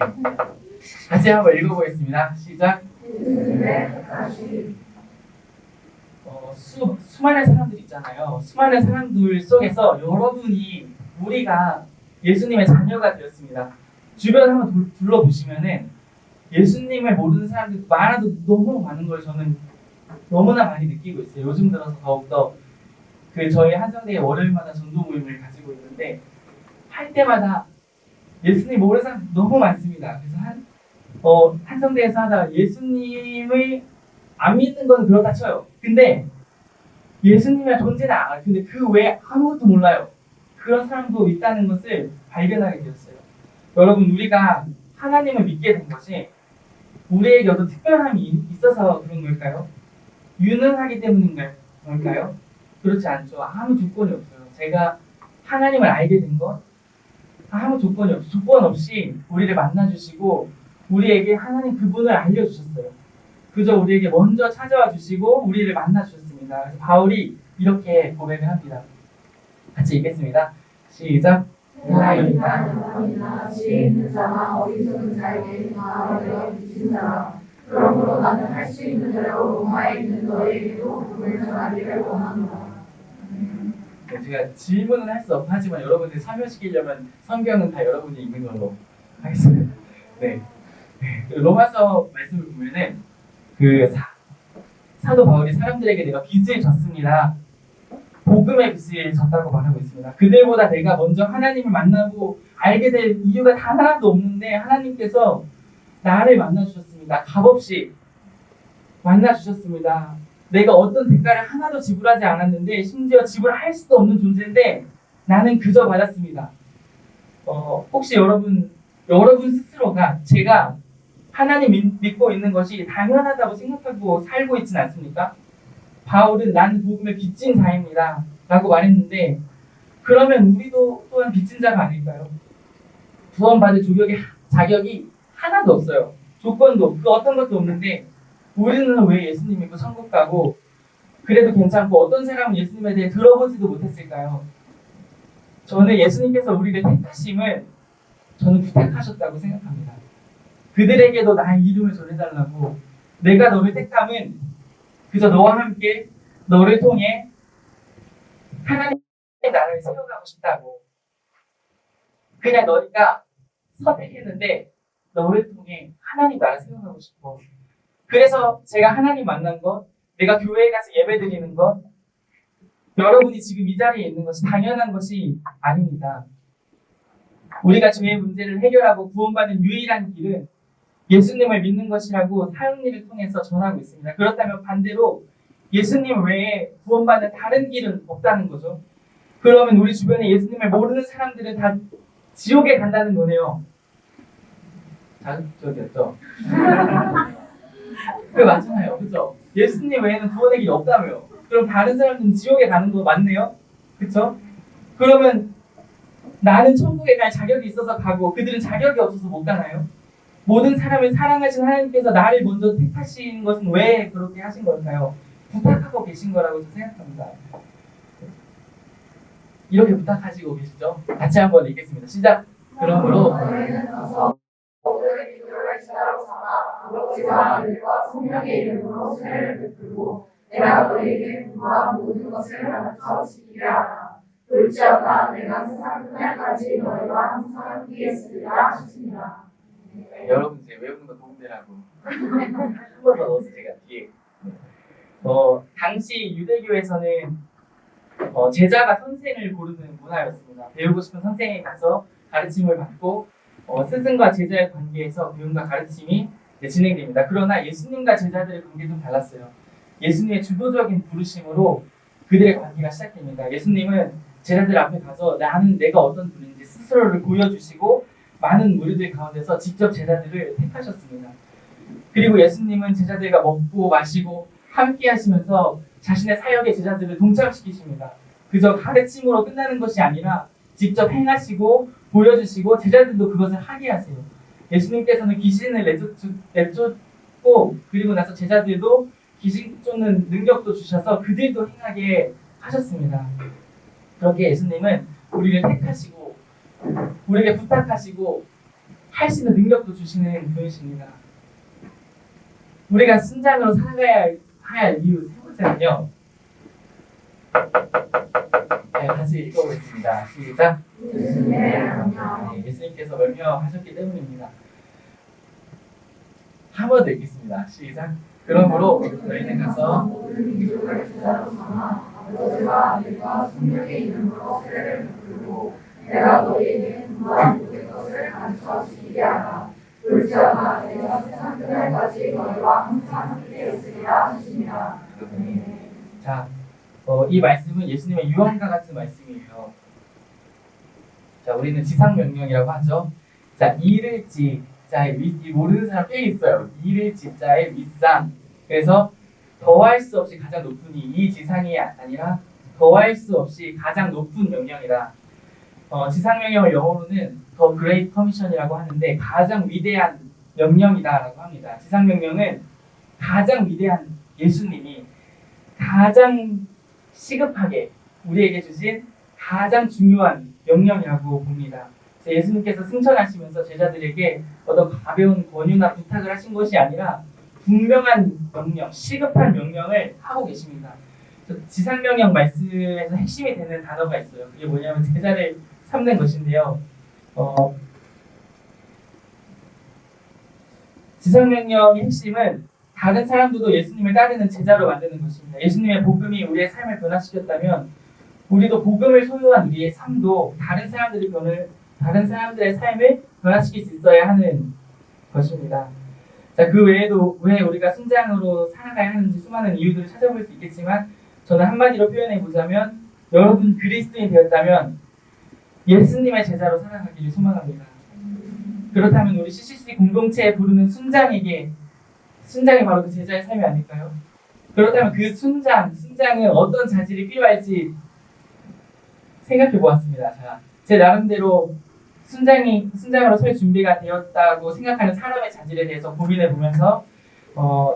다시 한번 읽어보겠습니다. 시작. 예수님의 택하신 수많은 사람들 있잖아요. 수많은 사람들 속에서 여러분이 우리가 예수님의 자녀가 되었습니다. 주변 한번 둘러보시면은 예수님을 모르는 사람들이 많아도 너무 많은 걸 저는 너무나 많이 느끼고 있어요. 요즘 들어서 더욱더 저희 한성대에 월요일마다 전도 모임을 가지고 있는데 할 때마다 예수님 모르는 사람 너무 많습니다. 그래서 한성대에서 하다가 예수님을 안 믿는 건 그렇다 쳐요. 근데 예수님의 존재는 알아요. 근데 그 외에 아무것도 몰라요. 그런 사람도 있다는 것을 발견하게 되었어요. 여러분, 우리가 하나님을 믿게 된 것이 우리에게 어떤 특별함이 있어서 그런 걸까요? 유능하기 때문인가요? 그렇지 않죠. 아무 조건이 없어요. 제가 하나님을 알게 된 것 아무 조건이 없어요. 조건 없이 우리를 만나주시고 우리에게 하나님 그분을 알려주셨어요. 그저 우리에게 먼저 찾아와 주시고 우리를 만나주셨습니다. 그래서 바울이 이렇게 고백을 합니다. 같이 읽겠습니다. 시작. 내가 인간이나 지혜 있는 자나 어리석은 자에게 나아가 미친 자라. 그러므로 나는 할 수 있는 대로 로마에 있는 너에게도 복음을 전하기를 원합니다. 제가 질문은 할 수 없고 하지만 여러분들 참여시키려면 성경은 다 여러분이 읽는 걸로 하겠습니다. 네. 로마서 말씀을 보면은 사도 바울이 사람들에게 내가 빚을 졌습니다. 복음의 빚을 졌다고 말하고 있습니다. 그들보다 내가 먼저 하나님을 만나고 알게 될 이유가 단 하나도 없는데 하나님께서 나를 만나주셨습니다. 값없이 만나주셨습니다. 내가 어떤 대가를 하나도 지불하지 않았는데 심지어 지불할 수도 없는 존재인데 나는 그저 받았습니다. 혹시 여러분 스스로가 제가 하나님 믿고 있는 것이 당연하다고 생각하고 살고 있지는 않습니까? 바울은 나는 복음의 빚진 자입니다 라고 말했는데 그러면 우리도 또한 빚진 자가 아닐까요? 구원받을 자격이 하나도 없어요. 조건도 그 어떤 것도 없는데 우리는 왜 예수님 믿고 천국 가고 그래도 괜찮고 어떤 사람은 예수님에 대해 들어보지도 못했을까요? 저는 예수님께서 우리를 택하심을 저는 부탁하셨다고 생각합니다. 그들에게도 나의 이름을 전해달라고 내가 너를 택함은 그저 너와 함께 너를 통해 하나님의 나라를 세워가고 싶다고 그냥 너희가 선택했는데 너를 통해 하나님 나라를 세워가고 싶어. 그래서 제가 하나님 만난 것, 내가 교회에 가서 예배 드리는 것, 여러분이 지금 이 자리에 있는 것이 당연한 것이 아닙니다. 우리가 죄의 문제를 해결하고 구원받는 유일한 길은 예수님을 믿는 것이라고 사역일을 통해서 전하고 있습니다. 그렇다면 반대로 예수님 외에 구원받는 다른 길은 없다는 거죠. 그러면 우리 주변에 예수님을 모르는 사람들은 다 지옥에 간다는 거네요. 자극적이었죠? 그 맞잖아요. 그죠? 예수님 외에는 구원의 길이 없다며요. 그럼 다른 사람들은 지옥에 가는 거 맞네요? 그쵸? 그러면 나는 천국에 갈 자격이 있어서 가고 그들은 자격이 없어서 못 가나요? 모든 사람을 사랑하신 하나님께서 나를 먼저 택하신 것은 왜 그렇게 하신 걸까요? 부탁하고 계신 거라고 저는 생각합니다. 이렇게 부탁하시고 계시죠? 같이 한번 읽겠습니다. 시작! 그러므로 너희는 가서 모두의 기도를 지도로 삼아 아버지와 아들과 성령의 이름으로 세례를 베풀고 내가 너희에게 분부한 모든 것을 가르쳐 지키게 하라. 볼지어다 내가 세상 끝날까지 너희와 항상 함께 있으리라 하셨습니다. 여러분 이제 외우는 거 도움되라고 한 번 더 넣어서 제가 뒤에 당시 유대교에서는 제자가 선생을 고르는 문화였습니다. 배우고 싶은 선생에 가서 가르침을 받고 스승과 제자의 관계에서 배움과 가르침이 진행됩니다. 그러나 예수님과 제자들의 관계는 좀 달랐어요. 예수님의 주도적인 부르심으로 그들의 관계가 시작됩니다. 예수님은 제자들 앞에 가서 나는 내가 어떤 분인지 스스로를 보여주시고 많은 무리들 가운데서 직접 제자들을 택하셨습니다. 그리고 예수님은 제자들과 먹고 마시고 함께 하시면서 자신의 사역의 제자들을 동참시키십니다. 그저 가르침으로 끝나는 것이 아니라 직접 행하시고 보여주시고 제자들도 그것을 하게 하세요. 예수님께서는 귀신을 내쫓고 그리고 나서 제자들도 귀신 쫓는 능력도 주셔서 그들도 행하게 하셨습니다. 그렇게 예수님은 우리를 택하시고 우리에게 부탁하시고 할 수 있는 능력도 주시는 분이십니다. 우리가 순장으로 살아가야 할 이유 세 번째는요. 네, 같이 읽어보겠습니다. 시작. 네, 예수님께서 명령하셨기 때문입니다. 한 번 더 읽겠습니다. 시작. 그러므로 너희는 가서 모든 민족을 제자로 삼아 아버지와 아들과 성령의 이름으로 세례를 베풀고 내가 너희에게 분부한 모든 것을 가르쳐 주시게 하라. 돌지어나 내가 세상 끝날까지 너희와 항상 함께 있으리라 하시니라. 자, 이 말씀은 예수님의 유언과 같은 말씀이에요. 자, 우리는 지상 명령이라고 하죠. 자, 이를 지, 자의 위, 모르는 사람 꽤 있어요. 이를 지자의 윗상. 그래서 더할 수 없이 가장 높으니 이 지상이 아니라 더할 수 없이 가장 높은 명령이다. 지상 명령을 영어로는 더 그레이트 커미션이라고 하는데 가장 위대한 명령이다라고 합니다. 지상 명령은 가장 위대한 예수님이 가장 시급하게 우리에게 주신 가장 중요한 명령이라고 봅니다. 예수님께서 승천하시면서 제자들에게 어떤 가벼운 권유나 부탁을 하신 것이 아니라 분명한 명령, 시급한 명령을 하고 계십니다. 지상명령 말씀에서 핵심이 되는 단어가 있어요. 그게 뭐냐면 제자를 삼는 것인데요. 지상명령의 핵심은 다른 사람들도 예수님을 따르는 제자로 만드는 것입니다. 예수님의 복음이 우리의 삶을 변화시켰다면 우리도 복음을 소유한 우리의 삶도 다른 사람들의 삶을 변화시킬 수 있어야 하는 것입니다. 자, 그 외에도 왜 우리가 순장으로 살아가야 하는지 수많은 이유들을 찾아볼 수 있겠지만 저는 한마디로 표현해 보자면 여러분 그리스도인이 되었다면 예수님의 제자로 살아가기를 소망합니다. 그렇다면 우리 CCC 공동체에 부르는 순장이 바로 그 제자의 삶이 아닐까요? 그렇다면 그 순장은 어떤 자질이 필요할지 생각해 보았습니다. 자, 제 나름대로 순장으로 설 준비가 되었다고 생각하는 사람의 자질에 대해서 고민해 보면서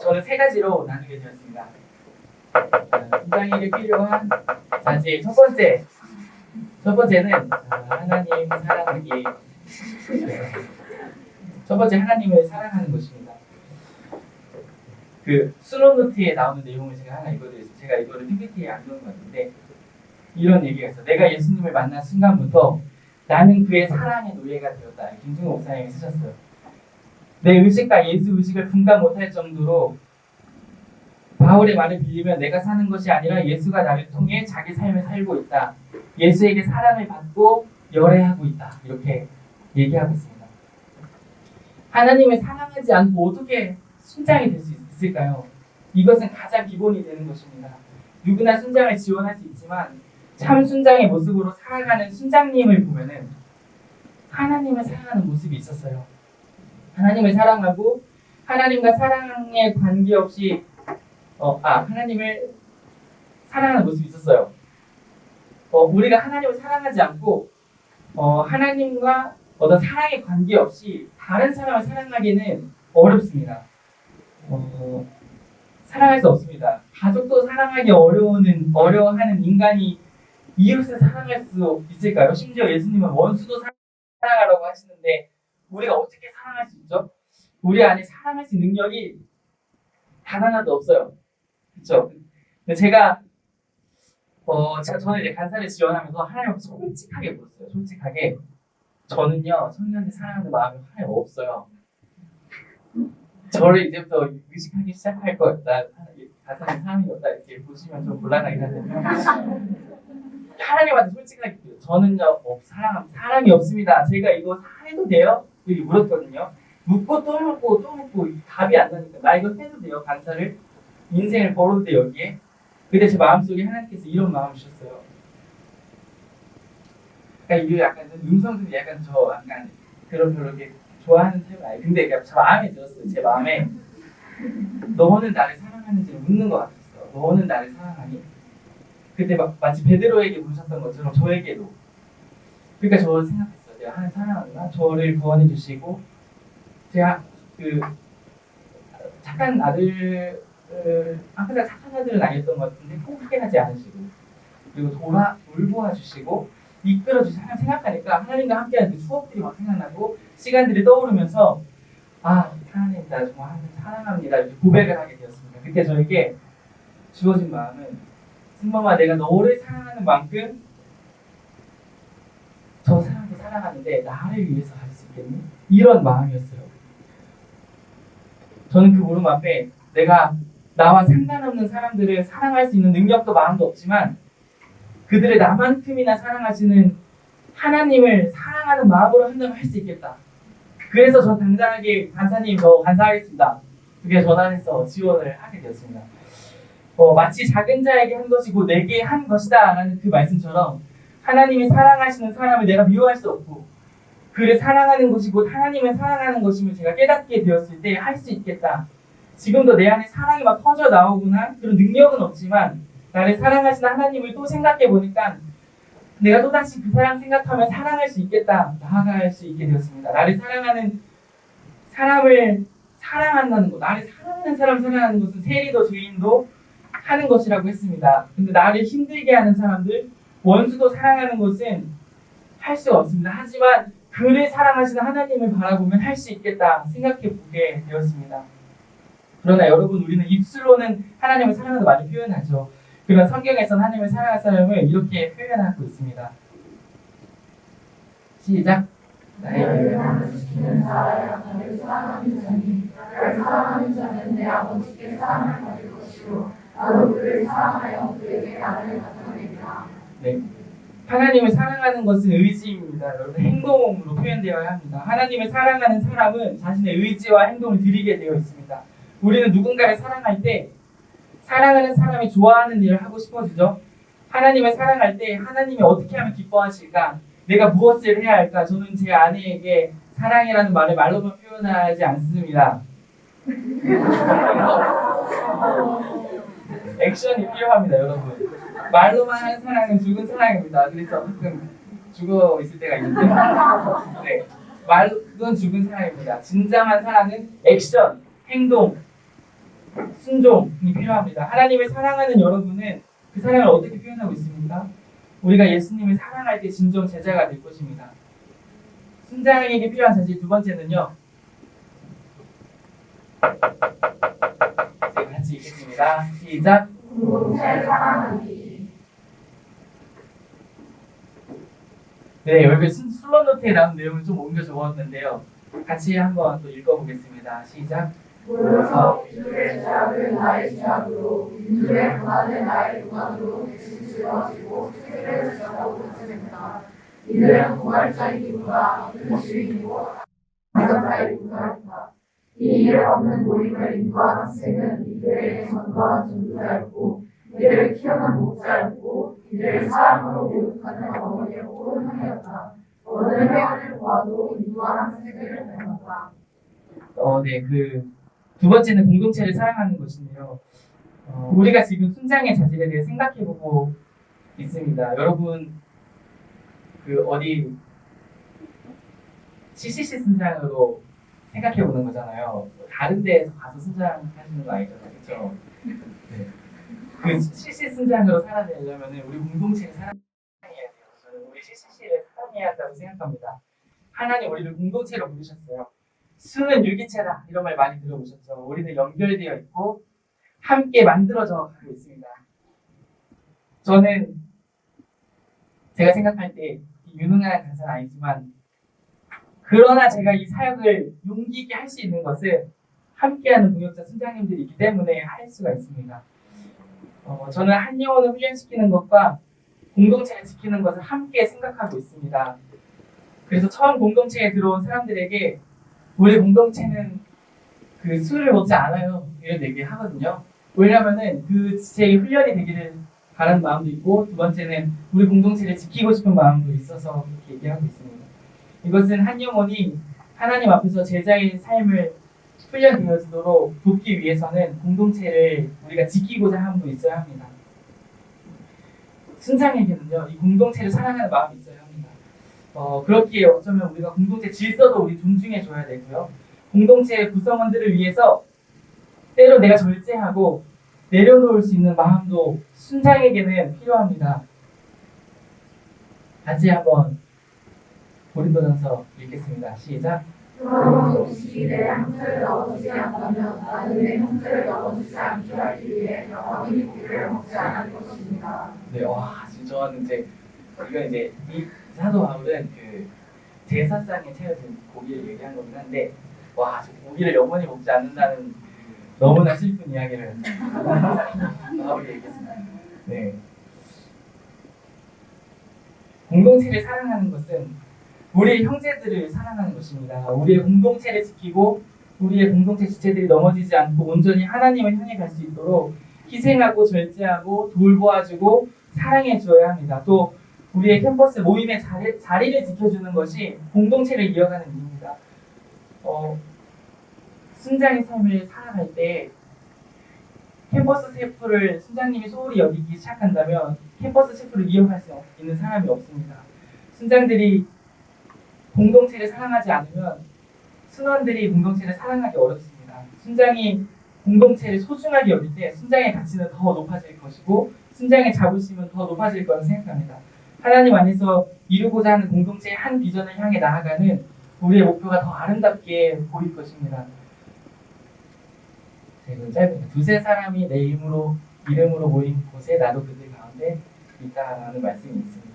저는 세 가지로 나누게 되었습니다. 순장에게 필요한 자질 첫 번째는 하나님 사랑하기. 첫 번째 하나님을 사랑하는 것입니다. 그 슬로노트에 나오는 내용을 제가 하나 읽어드렸어요. 제가 이거를 PPT에 안 넣은 것 같은데 이런 얘기가 있어요. 내가 예수님을 만난 순간부터 나는 그의 사랑의 노예가 되었다. 김승호 목사님이 쓰셨어요. 내 의식과 예수 의식을 분간 못할 정도로 바울의 말을 빌리면 내가 사는 것이 아니라 예수가 나를 통해 자기 삶을 살고 있다. 예수에게 사랑을 받고 열애하고 있다. 이렇게 얘기하고 있습니다. 하나님을 사랑하지 않고 어떻게 순장이 될 수 있을까요? 이것은 가장 기본이 되는 것입니다. 누구나 순장을 지원할 수 있지만 참 순장의 모습으로 살아가는 순장님을 보면은 하나님을 사랑하는 모습이 있었어요. 하나님을 사랑하고 하나님과 사랑에 관계없이 하나님을 사랑하는 모습이 있었어요. 우리가 하나님을 사랑하지 않고 하나님과 어떤 사랑에 관계없이 다른 사람을 사랑하기는 어렵습니다. 사랑할 수 없습니다. 가족도 사랑하기 어려워하는 인간이 이웃을 사랑할 수 있을까요? 심지어 예수님은 원수도 사랑하라고 하시는데 우리가 어떻게 사랑할 수 있죠? 우리 안에 사랑할 수 있는 능력이 단 하나도 없어요. 그렇죠? 근데 저는 이제 간사를 지원하면서 하나님 앞에 솔직하게 물었어요. 솔직하게 저는요 성령한테 사랑하는 마음이 하나님 없어요. 저를 이제부터 의식하기 시작할 것 같다. 간사님 사랑이 없다 이렇게 보시면 좀 곤란하긴 한데 하나님한테 솔직하게 저는요 사랑이 없습니다. 제가 이거 해도 돼요? 이렇게 물었거든요. 묻고 또 묻고 답이 안 나니까 나 이거 해도 돼요? 간사를 인생을 걸어도 돼 여기에? 근데 제 마음속에 하나님께서 이런 마음을 주셨어요. 그러니까 이게 약간 음성들이 약간 그런 별로 이렇게 좋아하는 타입은 아니에요. 근데 제 마음에 들었어요. 제 마음에 너는 나를 사랑하는지 묻는 것 같았어요. 너는 나를 사랑하니? 그때 마치 베드로에게 물으셨던 것처럼 저에게도. 그러니까 저 생각했어요. 내가 하나님 사랑하구나. 저를 구원해 주시고 제가 그 착한 아들은 아니었던 것 같은데 포기하게 하지 않으시고 그리고 돌보아 주시고 이끌어 주시고 생각하니까 하나님과 함께하는 그 추억들이 막 생각나고 시간들이 떠오르면서 하나님 나 정말 하나님 사랑합니다 이렇게 고백을 하게 되었습니다. 그때 저에게 주어진 마음은 승범아 내가 너를 사랑하는 만큼 저 사람도 사랑하는데 나를 위해서 할 수 있겠니? 이런 마음이었어요. 저는 그 물음 앞에 내가 나와 상관없는 사람들을 사랑할 수 있는 능력도 마음도 없지만 그들을 나만큼이나 사랑하시는 하나님을 사랑하는 마음으로 한다면 할 수 있겠다. 그래서 전 당당하게 간사님 저 간사하겠습니다. 그게 전화해서 지원을 하게 되었습니다. 마치 작은 자에게 한 것이 곧 내게 한 것이다 라는 그 말씀처럼 하나님이 사랑하시는 사람을 내가 미워할 수 없고 그를 사랑하는 것이 곧 하나님을 사랑하는 것임을 제가 깨닫게 되었을 때 할 수 있겠다. 지금도 내 안에 사랑이 막 터져 나오거나 그런 능력은 없지만 나를 사랑하시는 하나님을 또 생각해 보니까 내가 또다시 그 사람 생각하면 사랑할 수 있겠다. 나아갈 수 있게 되었습니다. 나를 사랑하는 사람을 사랑한다는 것, 나를 사랑하는 사람을 사랑하는 것은 세리도 죄인도 하는 것이라고 했습니다. 근데 나를 힘들게 하는 사람들, 원수도 사랑하는 것은 할 수가 없습니다. 하지만 그를 사랑하시는 하나님을 바라보면 할 수 있겠다 생각해 보게 되었습니다. 그러나 여러분 우리는 입술로는 하나님을 사랑한다고 많이 표현하죠. 그러나 성경에서는 하나님을 사랑할 사람을 이렇게 표현하고 있습니다. 시작. 나를 지키는 자야 나를 사랑하는 자니 나를 사랑하는 자는 내 아버지께 사랑을 받을 것이고 나도 그를 사랑하여 그에게 나를 나타내리라. 네. 하나님을 사랑하는 것은 의지입니다. 여러분 행동으로 표현되어야 합니다. 하나님을 사랑하는 사람은 자신의 의지와 행동을 드리게 되어 있습니다. 우리는 누군가를 사랑할 때 사랑하는 사람이 좋아하는 일을 하고 싶어지죠. 하나님을 사랑할 때 하나님이 어떻게 하면 기뻐하실까? 내가 무엇을 해야 할까? 저는 제 아내에게 사랑이라는 말을 말로만 표현하지 않습니다. 액션이 필요합니다, 여러분. 말로만 하는 사랑은 죽은 사랑입니다. 그래서 가끔 죽어 있을 때가 있는데, 네, 말은 죽은 사랑입니다. 진정한 사랑은 액션, 행동, 순종이 필요합니다. 하나님을 사랑하는 여러분은 그 사랑을 어떻게 표현하고 있습니까? 우리가 예수님을 사랑할 때 진정 제자가 될 것입니다. 순장에게 필요한 자질 두 번째는요. 제가 같이 읽겠습니다. 시작. 공동체를 사랑하기. 네, 여기 슬로노트에 나온 내용을 좀 옮겨 적었는데요. 같이 한번 또 읽어보겠습니다. 시작. 물러서 이들의 죄악을 나의 죄악으로 이들의 고난을 나의 고난으로 대신 짊어지고 세계를 주자고 고쳐낸다. 이들은 고발자이기보다 그 주인이고 가정자이기보다 했다. 이 일을 없는 모임을 인도한 학생은 이들에게 전도한 전도자였고 이들을 키우는 목자였고 이들을 사랑으로 교육하는 어머니였고 형이었다. 어느 회원을 보아도 인도한 학생을 닮았다. 네, 두 번째는 공동체를 사랑하는 것인데요. 우리가 지금 순장의 자질에 대해 생각해보고 있습니다. 여러분, 어디 CCC 순장으로 생각해보는 거잖아요. 다른 데에서 가서 순장 하시는 거 아니잖아요. 그렇죠? 네. 그 CCC 순장으로 살아내려면 우리 공동체를 사랑해야 돼요. 저는 우리 CCC를 사랑해야 한다고 생각합니다. 하나님 우리를 공동체로 부르셨어요. 수는 유기체다 이런 말 많이 들어보셨죠. 우리는 연결되어 있고 함께 만들어져 가고 있습니다. 저는 제가 생각할 때 유능한 간사는 아니지만 그러나 제가 이 사역을 용기 있게 할 수 있는 것은 함께하는 동역자 순장님들이 있기 때문에 할 수가 있습니다. 저는 한 영혼을 훈련시키는 것과 공동체를 지키는 것을 함께 생각하고 있습니다. 그래서 처음 공동체에 들어온 사람들에게 우리 공동체는 술을 먹지 않아요. 이런 얘기 하거든요. 왜냐면은 제 훈련이 되기를 바라는 마음도 있고 두 번째는 우리 공동체를 지키고 싶은 마음도 있어서 그렇게 얘기하고 있습니다. 이것은 한 영혼이 하나님 앞에서 제자의 삶을 훈련되어지도록 돕기 위해서는 공동체를 우리가 지키고자 함도 있어야 합니다. 순장에게는요, 이 공동체를 사랑하는 마음이 있어야 합니다. 그렇기에 어쩌면 우리가 공동체 질서도 우리 존중해줘야 되고요. 공동체의 구성원들을 위해서 때로 내가 절제하고 내려놓을 수 있는 마음도 순장에게는 필요합니다. 같이 한번 고린도전서 읽겠습니다. 시작. 그러므로 음식이 내 형체를 넣어주지 않다면 나는 내 형체를 넣어주지 않게 하기 위해 어린이 고기를 먹지 않을 것입니다. 네, 와, 진짜 저는 이제 이건 이제 이 사도 바울은 그 제사상에 채워진 고기를 얘기한 거긴 한데, 와, 저 고기를 영원히 먹지 않는다는 너무나 슬픈 이야기를 바울이 얘기했습니다. 네. 공동체를 사랑하는 것은 우리의 형제들을 사랑하는 것입니다. 우리의 공동체를 지키고 우리의 공동체 지체들이 넘어지지 않고 온전히 하나님을 향해 갈 수 있도록 희생하고 절제하고 돌보아주고 사랑해 주어야 합니다. 또 우리의 캠퍼스 모임의 자리를 지켜주는 것이 공동체를 이어가는 일입니다. 순장의 삶을 살아갈 때 캠퍼스 셰프를 순장님이 소홀히 여기기 시작한다면 캠퍼스 셰프를 이어갈 수 있는 사람이 없습니다. 순장들이 공동체를 사랑하지 않으면 순원들이 공동체를 사랑하기 어렵습니다. 순장이 공동체를 소중하게 여길 때 순장의 가치는 더 높아질 것이고 순장의 자부심은 더 높아질 거라고 생각합니다. 하나님 안에서 이루고자 하는 공동체의 한 비전을 향해 나아가는 우리의 목표가 더 아름답게 보일 것입니다. 이건 짧습니다. 두세 사람이 내 이름으로 모인 곳에 나도 그들 가운데 있다라는 말씀이 있습니다.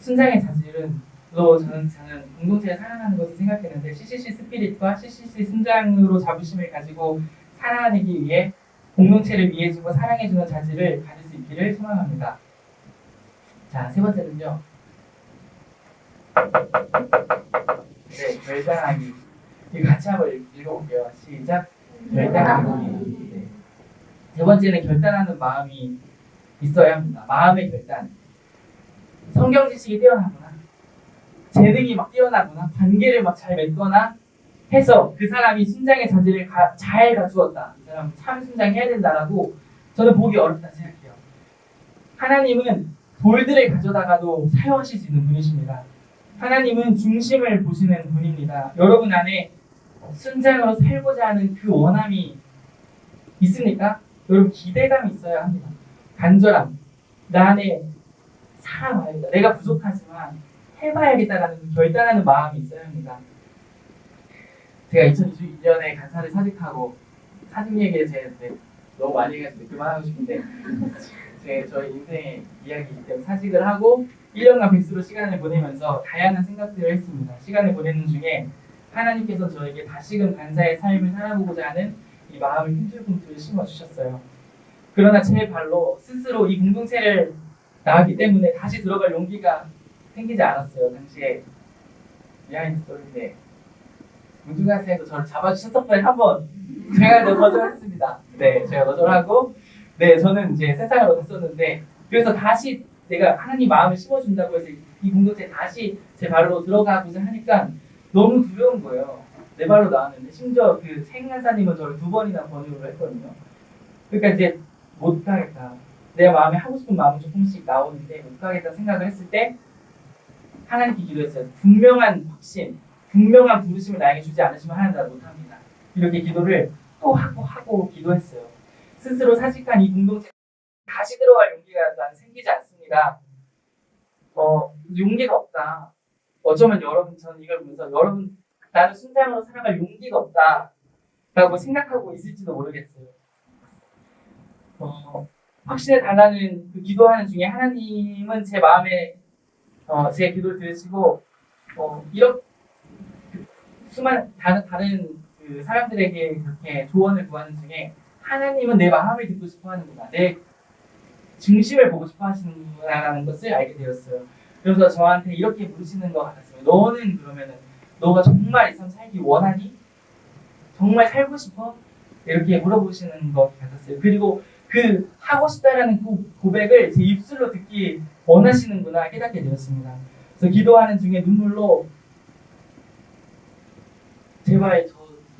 순장의 자질은 저는 공동체를 사랑하는 것을 생각했는데 CCC 스피릿과 CCC 순장으로 자부심을 가지고 살아내기 위해 공동체를 위해주고 사랑해주는 자질을 가질 수 있기를 소망합니다. 자, 세 번째는요. 네, 결단하기. 이거 같이 한번 읽어볼게요. 시작. 결단하기. 네. 세 번째는 결단하는 마음이 있어야 합니다. 마음의 결단. 성경 지식이 뛰어나거나 재능이 막 뛰어나거나 관계를 막 잘 맺거나 해서 그 사람이 순장의 자질을 잘 갖추었다. 이 사람 참 순장해야 된다라고 저는 보기 어렵다 생각해요. 하나님은 돌들을 가져다가도 사용하실 수 있는 분이십니다. 하나님은 중심을 보시는 분입니다. 여러분 안에 순장으로 살고자 하는 그 원함이 있습니까? 여러분 기대감이 있어야 합니다. 간절함. 나 안에 살아봐야겠다. 내가 부족하지만 해봐야겠다라는 결단하는 마음이 있어야 합니다. 제가 2021년에 간사를 사직하고 사직 얘기를 너무 많이 해가지고 그만하고 싶은데 저희 인생의 이야기이기 때문에 사직을 하고 1년간 백수로 시간을 보내면서 다양한 생각들을 했습니다. 시간을 보내는 중에 하나님께서 저에게 다시금 간사의 삶을 살아보고자 하는 이 마음을 꿈틀꿈틀 심어주셨어요. 그러나 제 발로 스스로 이 공동체를 나왔기 때문에 다시 들어갈 용기가 생기지 않았어요. 당시에 비하인드 스토리인데 문중간사에서 저를 잡아주셨었어요. 한번 제가 거절했습니다. 네, 제가 거절하고 저는 이제 세상으로 갔었는데 그래서 다시 내가 하나님 마음을 심어준다고 해서 이 공동체에 다시 제 발로 들어가고자 하니까 너무 두려운 거예요. 내 발로 나왔는데 심지어 그 생간사님은 저를 2번이나 번역을 했거든요. 그러니까 이제 못 가겠다. 내 마음에 하고 싶은 마음은 조금씩 나오는데 못 가겠다 생각을 했을 때 하나님께 기도했어요. 분명한 확신, 분명한 부르심을 나에게 주지 않으시면 하나님 나를 못합니다. 이렇게 기도를 또 하고 기도했어요. 스스로 사직한 이 공동체 다시 들어갈 용기가 난 생기지 않습니다. 용기가 없다. 어쩌면 저는 이걸 보면서 여러분 나는 순장으로 살아갈 용기가 없다라고 생각하고 있을지도 모르겠어요. 확신을 달라는 그 기도하는 중에 하나님은 제 마음에 제 기도를 들으시고 이렇게 수많은 다른 그 사람들에게 그렇게 조언을 구하는 중에 하나님은 내 마음을 듣고 싶어 하는구나. 내 중심을 보고 싶어 하시는구나라는 것을 알게 되었어요. 그래서 저한테 이렇게 물으시는 것 같았어요. 너는 그러면은 너가 정말 이 삶 살기 원하니? 정말 살고 싶어? 이렇게 물어보시는 것 같았어요. 그리고 그 하고 싶다라는 고백을 제 입술로 듣기 원하시는구나 깨닫게 되었습니다. 그래서 기도하는 중에 눈물로 제발 저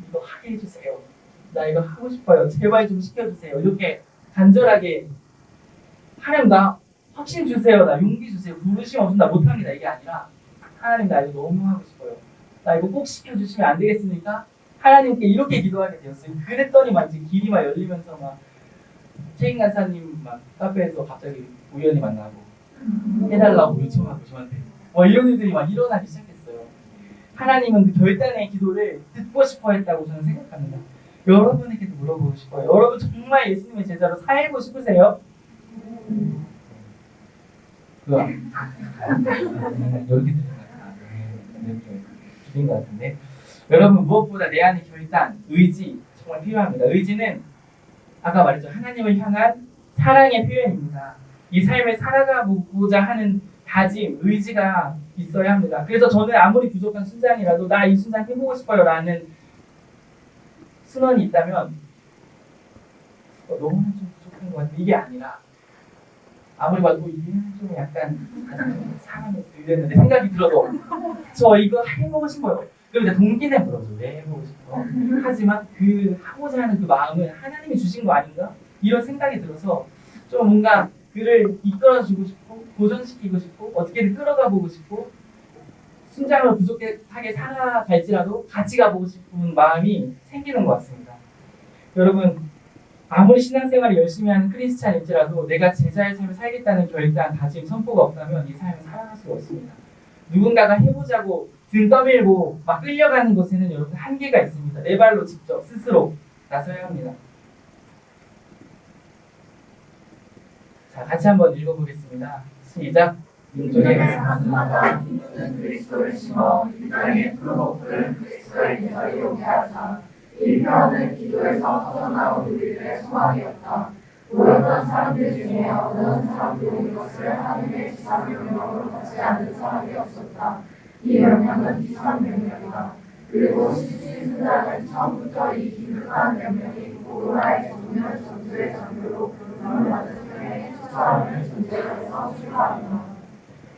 이거 하게 해주세요. 나 이거 하고 싶어요. 제발 좀 시켜주세요. 이렇게 간절하게 하나님 나 확신 주세요. 나 용기 주세요. 부르심 없으면 나 못합니다. 이게 아니라 하나님 나 이거 너무 하고 싶어요. 나 이거 꼭 시켜주시면 안 되겠습니까? 하나님께 이렇게 기도하게 되었어요. 그랬더니 막 이제 길이 막 열리면서 막 최인 간사님 막 카페에서 갑자기 우연히 만나고 해달라고 요청하고 저한테 이런 일들이 막 일어나기 시작했어요. 하나님은 그 결단의 기도를 듣고 싶어 했다고 저는 생각합니다. 여러분에게도 물어보고 싶어요. 여러분 정말 예수님의 제자로 살고 싶으세요? 그거 이렇게 기대인 것 같은데 여러분 무엇보다 내 안의 결단, 의지 정말 필요합니다. 의지는 아까 말했죠. 하나님을 향한 사랑의 표현입니다. 이 삶을 살아가고자 하는 다짐, 의지가 있어야 합니다. 그래서 저는 아무리 부족한 순장이라도 나 이 순장 해보고 싶어요 라는 순원이 있다면 너무 좀 부족한 것 같아. 이게 아니라 아무리 봐도 이게는 좀 약간 사람이 들렸는데 생각이 들어도 저 이거 해보고 싶어요. 그럼 이제 동기는 물어줘. 왜 해보고 싶어? 하지만 그 하고자 하는 그 마음은 하나님이 주신 거 아닌가? 이런 생각이 들어서 좀 뭔가 그를 이끌어주고 싶고 도전시키고 싶고 어떻게든 끌어가 보고 싶고 순장으로 부족하게 살아갈지라도 같이 가보고 싶은 마음이 생기는 것 같습니다. 여러분 아무리 신앙생활을 열심히 하는 크리스찬일지라도 내가 제자의 삶을 살겠다는 결단, 다짐, 선포가 없다면 이 삶을 살아갈 수가 없습니다. 누군가가 해보자고 등 떠밀고 막 끌려가는 것에는 여러분 한계가 있습니다. 내 발로 직접 스스로 나서야 합니다. 자, 같이 한번 읽어보겠습니다. 시작. 민족의 사람마다 기도는 그리스도를 심어 이 땅에 풀어놓고는 그리스도의 계절이 오게 하사 이 표현은 기도에서 터져나온 우리들의 소망이었다. 모였던 사람들 중에 어떤 사람도 이것을 하나님의 지상 명령으로 받지 않는 사람이 없었다. 이 명령은 비상 명령이다. 그리고 실질 순자는 처음부터 이 긴급한 명령이 고로나의 정면 전투의 장교로 부름을 받은 소명의 첫 사람을 전제해서 출발한다.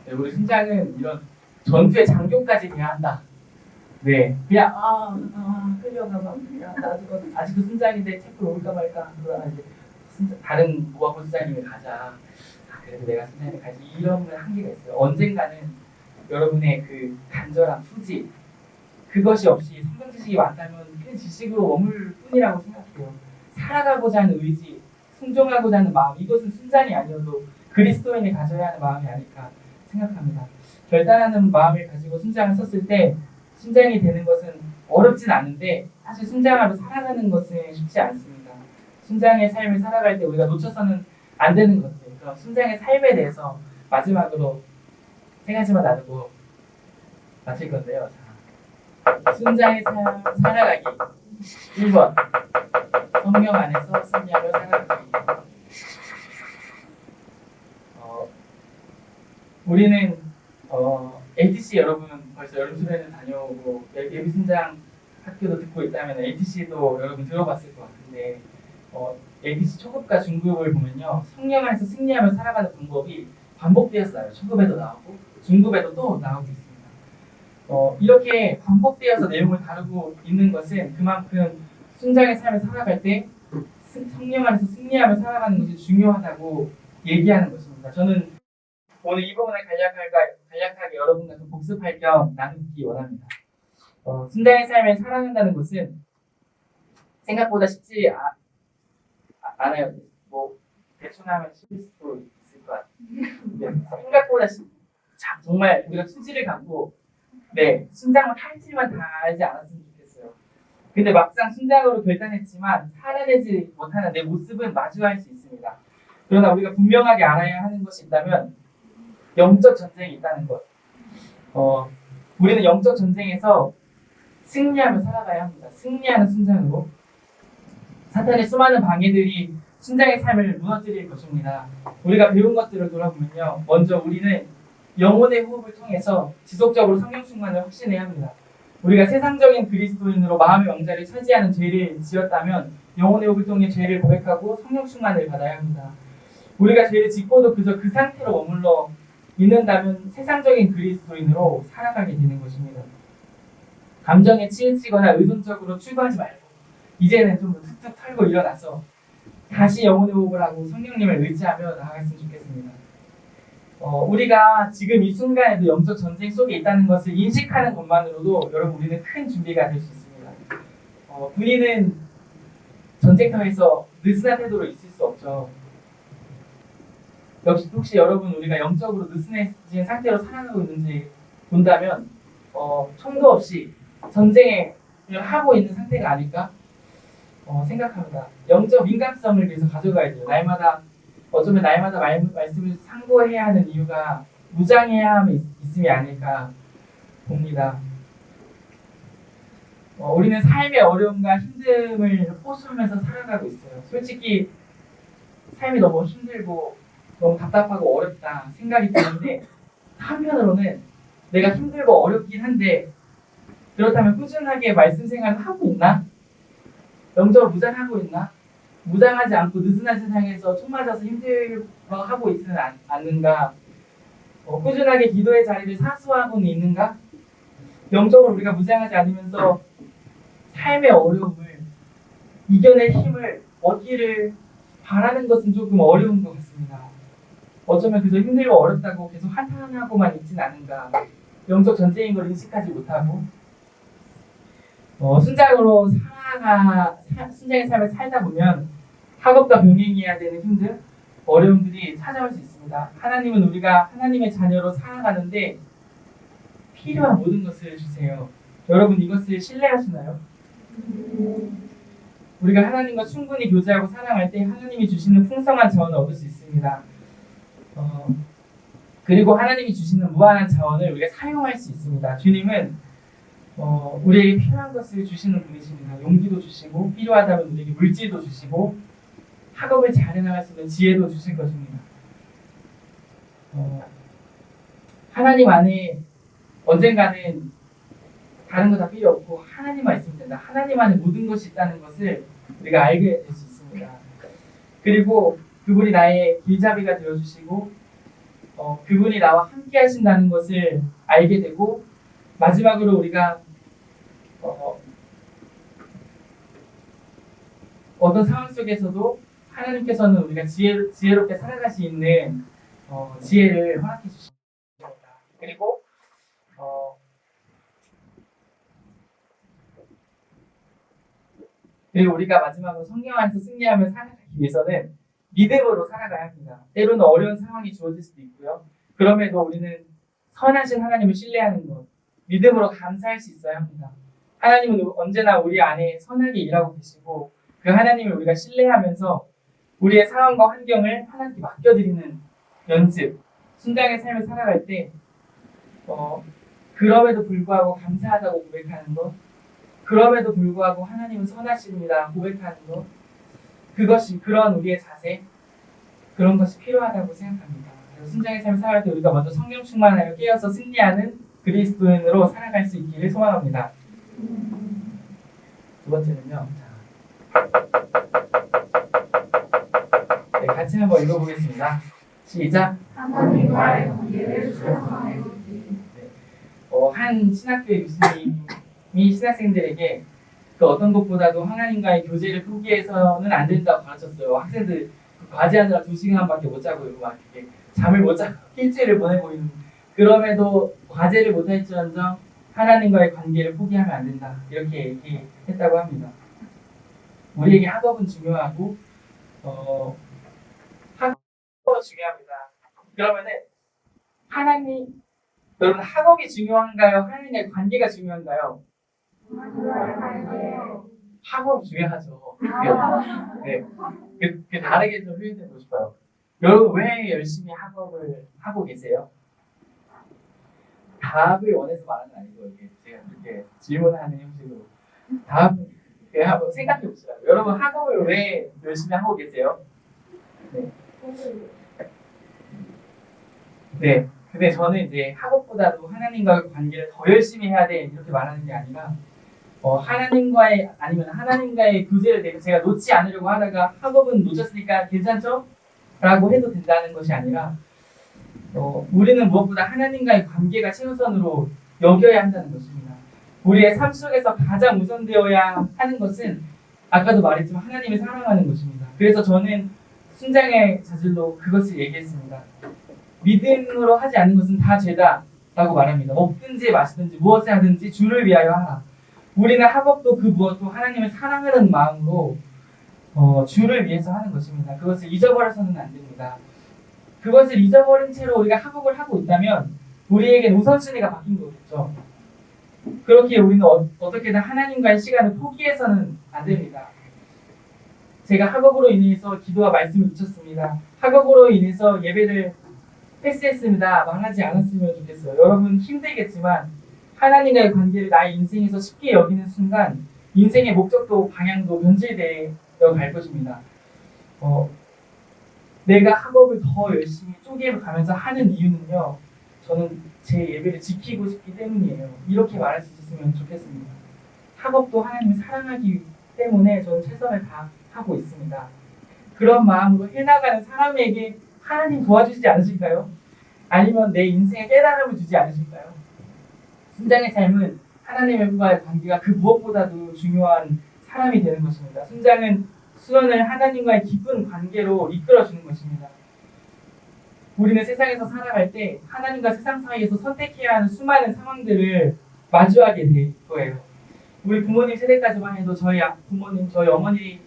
네, 우리 순장은 이런 전투의 장교까지 돼야 한다. 네, 그냥 끌려가면 나도 아직 그 순장인데 체크를 올까 말까 그러다가 이제 다른 모아본 순장님이 가자. 그래도 내가 순장님이 가지 이런 한계가 있어요. 언젠가는 여러분의 그 간절한 투지 그것이 없이 성경 지식이 많다면 그냥 지식으로 머물 뿐이라고 생각해요. 살아가고자 하는 의지, 순종하고자 하는 마음 이것은 순장이 아니어도 그리스도인이 가져야 하는 마음이 아닐까 생각합니다. 결단하는 마음을 가지고 순장을 썼을 때 순장이 되는 것은 어렵진 않은데 사실 순장으로 살아가는 것은 쉽지 않습니다. 순장의 삶을 살아갈 때 우리가 놓쳐서는 안 되는 것들 그럼 순장의 삶에 대해서 마지막으로 세 가지만 나누고 마칠 건데요. 자, 순장의 삶 살아가기 1번 성령 안에서 승리하며 살아가기 우리는 ATC 여러분 벌써 여름 수련회 다녀오고 예비순장 학교도 듣고 있다면 ATC도 여러분 들어봤을 것 같은데 ATC 초급과 중급을 보면요 성령 안에서 승리하며 살아가는 방법이 반복되어서 나와요. 초급에도 나오고 중급에도 또 나오고 있습니다. 이렇게 반복되어서 내용을 다루고 있는 것은 그만큼 순장의 삶을 살아갈 때 성령 안에서 승리하며 살아가는 것이 중요하다고 얘기하는 것입니다. 저는 오늘 이 부분을 간략하게 여러분과 좀 복습할 겸 나누기 원합니다. 순장의 삶을 살아간다는 것은 생각보다 쉽지 않아요. 뭐 대충 하면 쉽을 수도 있을 것 같아요. 생각보다 정말 우리가 수지를 갖고 순장을 탈지만 다 알지 않았으면 좋겠어요. 근데 막상 순장으로 결단했지만 살아내지 못하는 내 모습은 마주할 수 있습니다. 그러나 우리가 분명하게 알아야 하는 것이 있다면 영적 전쟁이 있다는 것. 우리는 영적 전쟁에서 승리하며 살아가야 합니다. 승리하는 순장으로. 사탄의 수많은 방해들이 순장의 삶을 무너뜨릴 것입니다. 우리가 배운 것들을 돌아보면요. 먼저 우리는 영혼의 호흡을 통해서 지속적으로 성령 충만을 확신해야 합니다. 우리가 세상적인 그리스도인으로 마음의 왕자를 차지하는 죄를 지었다면 영혼의 호흡을 통해 죄를 고백하고 성령 충만을 받아야 합니다. 우리가 죄를 짓고도 그저 그 상태로 머물러 있는다면 세상적인 그리스도인으로 살아가게 되는 것입니다. 감정에 치우치거나 의존적으로 출구하지 말고 이제는 좀 툭툭 털고 일어나서 다시 영혼의 호흡을 하고 성령님을 의지하며 나아갔으면 좋겠습니다. 우리가 지금 이 순간에도 영적 전쟁 속에 있다는 것을 인식하는 것만으로도 여러분 우리는 큰 준비가 될 수 있습니다. 우리는 전쟁터에서 느슨한 태도로 있을 수 없죠. 역시 혹시 여러분 우리가 영적으로 느슨해진 상태로 살아가고 있는지 본다면 총도 없이 전쟁을 하고 있는 상태가 아닐까 생각합니다. 영적 민감성을 계속 가져가야 돼요. 어쩌면 날마다 말씀을 상고해야 하는 이유가 무장해야 함이 있음이 아닐까 봅니다. 우리는 삶의 어려움과 힘듦을 호소하면서 살아가고 있어요. 솔직히 삶이 너무 힘들고 너무 답답하고 어렵다 생각이 드는데 한편으로는 내가 힘들고 어렵긴 한데 그렇다면 꾸준하게 말씀 생활을 하고 있나? 영적으로 무장하고 있나? 무장하지 않고 느슨한 세상에서 총 맞아서 힘들어하고 있지는 않는가? 꾸준하게 기도의 자리를 사수하고는 있는가? 영적으로 우리가 무장하지 않으면서 삶의 어려움을 이겨낼 힘을 얻기를 바라는 것은 조금 어려운 것 같습니다. 어쩌면 그저 힘들고 어렵다고 계속 한탄하고만 있진 않은가. 영적 전쟁인 걸 인식하지 못하고 순장의 삶을 살다 보면 학업과 병행해야 되는 힘들, 어려움들이 찾아올 수 있습니다. 하나님은 우리가 하나님의 자녀로 살아가는데 필요한 모든 것을 주세요. 여러분 이것을 신뢰하시나요? 우리가 하나님과 충분히 교제하고 사랑할 때 하나님이 주시는 풍성한 자원을 얻을 수 있습니다. 그리고 하나님이 주시는 무한한 자원을 우리가 사용할 수 있습니다. 주님은 우리에게 필요한 것을 주시는 분이십니다. 용기도 주시고 필요하다면 우리에게 물질도 주시고 학업을 잘 해나갈 수 있는 지혜도 주실 것입니다. 하나님 안에 언젠가는 다른 거 다 필요 없고 하나님만 있으면 된다. 하나님 안에 모든 것이 있다는 것을 우리가 알게 될 수 있습니다. 그리고 그분이 나의 길잡이가 되어주시고 그분이 나와 함께 하신다는 것을 알게 되고 마지막으로 우리가 어떤 상황 속에서도 하나님께서는 우리가 지혜롭게 살아갈 수 있는 지혜를 허락해 주십니다. 그리고 우리가 마지막으로 성령 안에서 승리하며 살아가기 위해서는 믿음으로 살아가야 합니다. 때로는 어려운 상황이 주어질 수도 있고요. 그럼에도 우리는 선하신 하나님을 신뢰하는 것, 믿음으로 감사할 수 있어야 합니다. 하나님은 언제나 우리 안에 선하게 일하고 계시고 그 하나님을 우리가 신뢰하면서 우리의 상황과 환경을 하나님께 맡겨드리는 연습, 순장의 삶을 살아갈 때 그럼에도 불구하고 감사하다고 고백하는 것, 그럼에도 불구하고 하나님은 선하십니다 고백하는 것, 그런 우리의 자세, 그런 것이 필요하다고 생각합니다. 순장의 삶을 살아갈 때 우리가 먼저 성령 충만하여 깨어서 승리하는 그리스도인으로 살아갈 수 있기를 소망합니다. 두 번째는요. 네, 같이 한번 읽어보겠습니다. 시작. 하나님과의 관계를 수용하는 것이. 한 신학교의 교수님이 신학생들에게 그 어떤 것보다도 하나님과의 교제를 포기해서는 안 된다고 가르쳤어요. 학생들 과제하느라 2시간밖에 못 자고 이러고 막 이렇게 잠을 못 자고 일주일을 보내고 있는, 그럼에도 과제를 못 할지언정 하나님과의 관계를 포기하면 안 된다. 이렇게 얘기했다고 합니다. 우리에게 학업은 중요하고 학업은 중요합니다. 그러면은 여러분 학업이 중요한가요? 하나님과의 관계가 중요한가요? 학업이 중요하죠. 네. 그 다르게 좀 표현해보고 싶어요. 여러분 왜 열심히 학업을 하고 계세요? 답을 원해서 말하는 건 아니고 이렇게 제가 이렇게 질문하는 형식으로 답을 한번 생각해 보시라고요. 여러분 학업을 왜 열심히 하고 계세요? 네. 근데 저는 이제 학업보다도 하나님과의 관계를 더 열심히 해야 돼 이렇게 말하는 게 아니라 하나님과의 교제를 제가 놓지 않으려고 하다가 학업은 놓쳤으니까 괜찮죠? 라고 해도 된다는 것이 아니라 우리는 무엇보다 하나님과의 관계가 최우선으로 여겨야 한다는 것입니다. 우리의 삶 속에서 가장 우선되어야 하는 것은 아까도 말했지만 하나님을 사랑하는 것입니다. 그래서 저는 순장의 자질로 그것을 얘기했습니다. 믿음으로 하지 않는 것은 다 죄다 라고 말합니다. 먹든지 마시든지 무엇을 하든지 주를 위하여 하라. 우리는 학업도 그 무엇도 하나님을 사랑하는 마음으로 주를 위해서 하는 것입니다. 그것을 잊어버려서는 안 됩니다. 그것을 잊어버린 채로 우리가 학업을 하고 있다면 우리에겐 우선순위가 바뀐 거겠죠. 그렇게 우리는 어떻게든 하나님과의 시간을 포기해서는 안 됩니다. 제가 학업으로 인해서 기도와 말씀을 잊혔습니다. 학업으로 인해서 예배를 패스했습니다. 말하지 않았으면 좋겠어요. 여러분 힘들겠지만 하나님과의 관계를 나의 인생에서 쉽게 여기는 순간 인생의 목적도 방향도 변질되어 갈 것입니다. 내가 학업을 더 열심히 쪼개가면서 하는 이유는요. 저는 제 예배를 지키고 싶기 때문이에요. 이렇게 말할 수 있었으면 좋겠습니다. 학업도 하나님을 사랑하기 때문에 저는 최선을 다하고 있습니다. 그런 마음으로 해나가는 사람에게 하나님 도와주시지 않으실까요? 아니면 내 인생에 깨달음을 주지 않으실까요? 순장의 삶은 하나님과의 관계가 그 무엇보다도 중요한 사람이 되는 것입니다. 순장은 수원을 하나님과의 깊은 관계로 이끌어주는 것입니다. 우리는 세상에서 살아갈 때 하나님과 세상 사이에서 선택해야 하는 수많은 상황들을 마주하게 될 거예요. 우리 부모님 세대까지만 해도 저희 부모님, 저희 어머니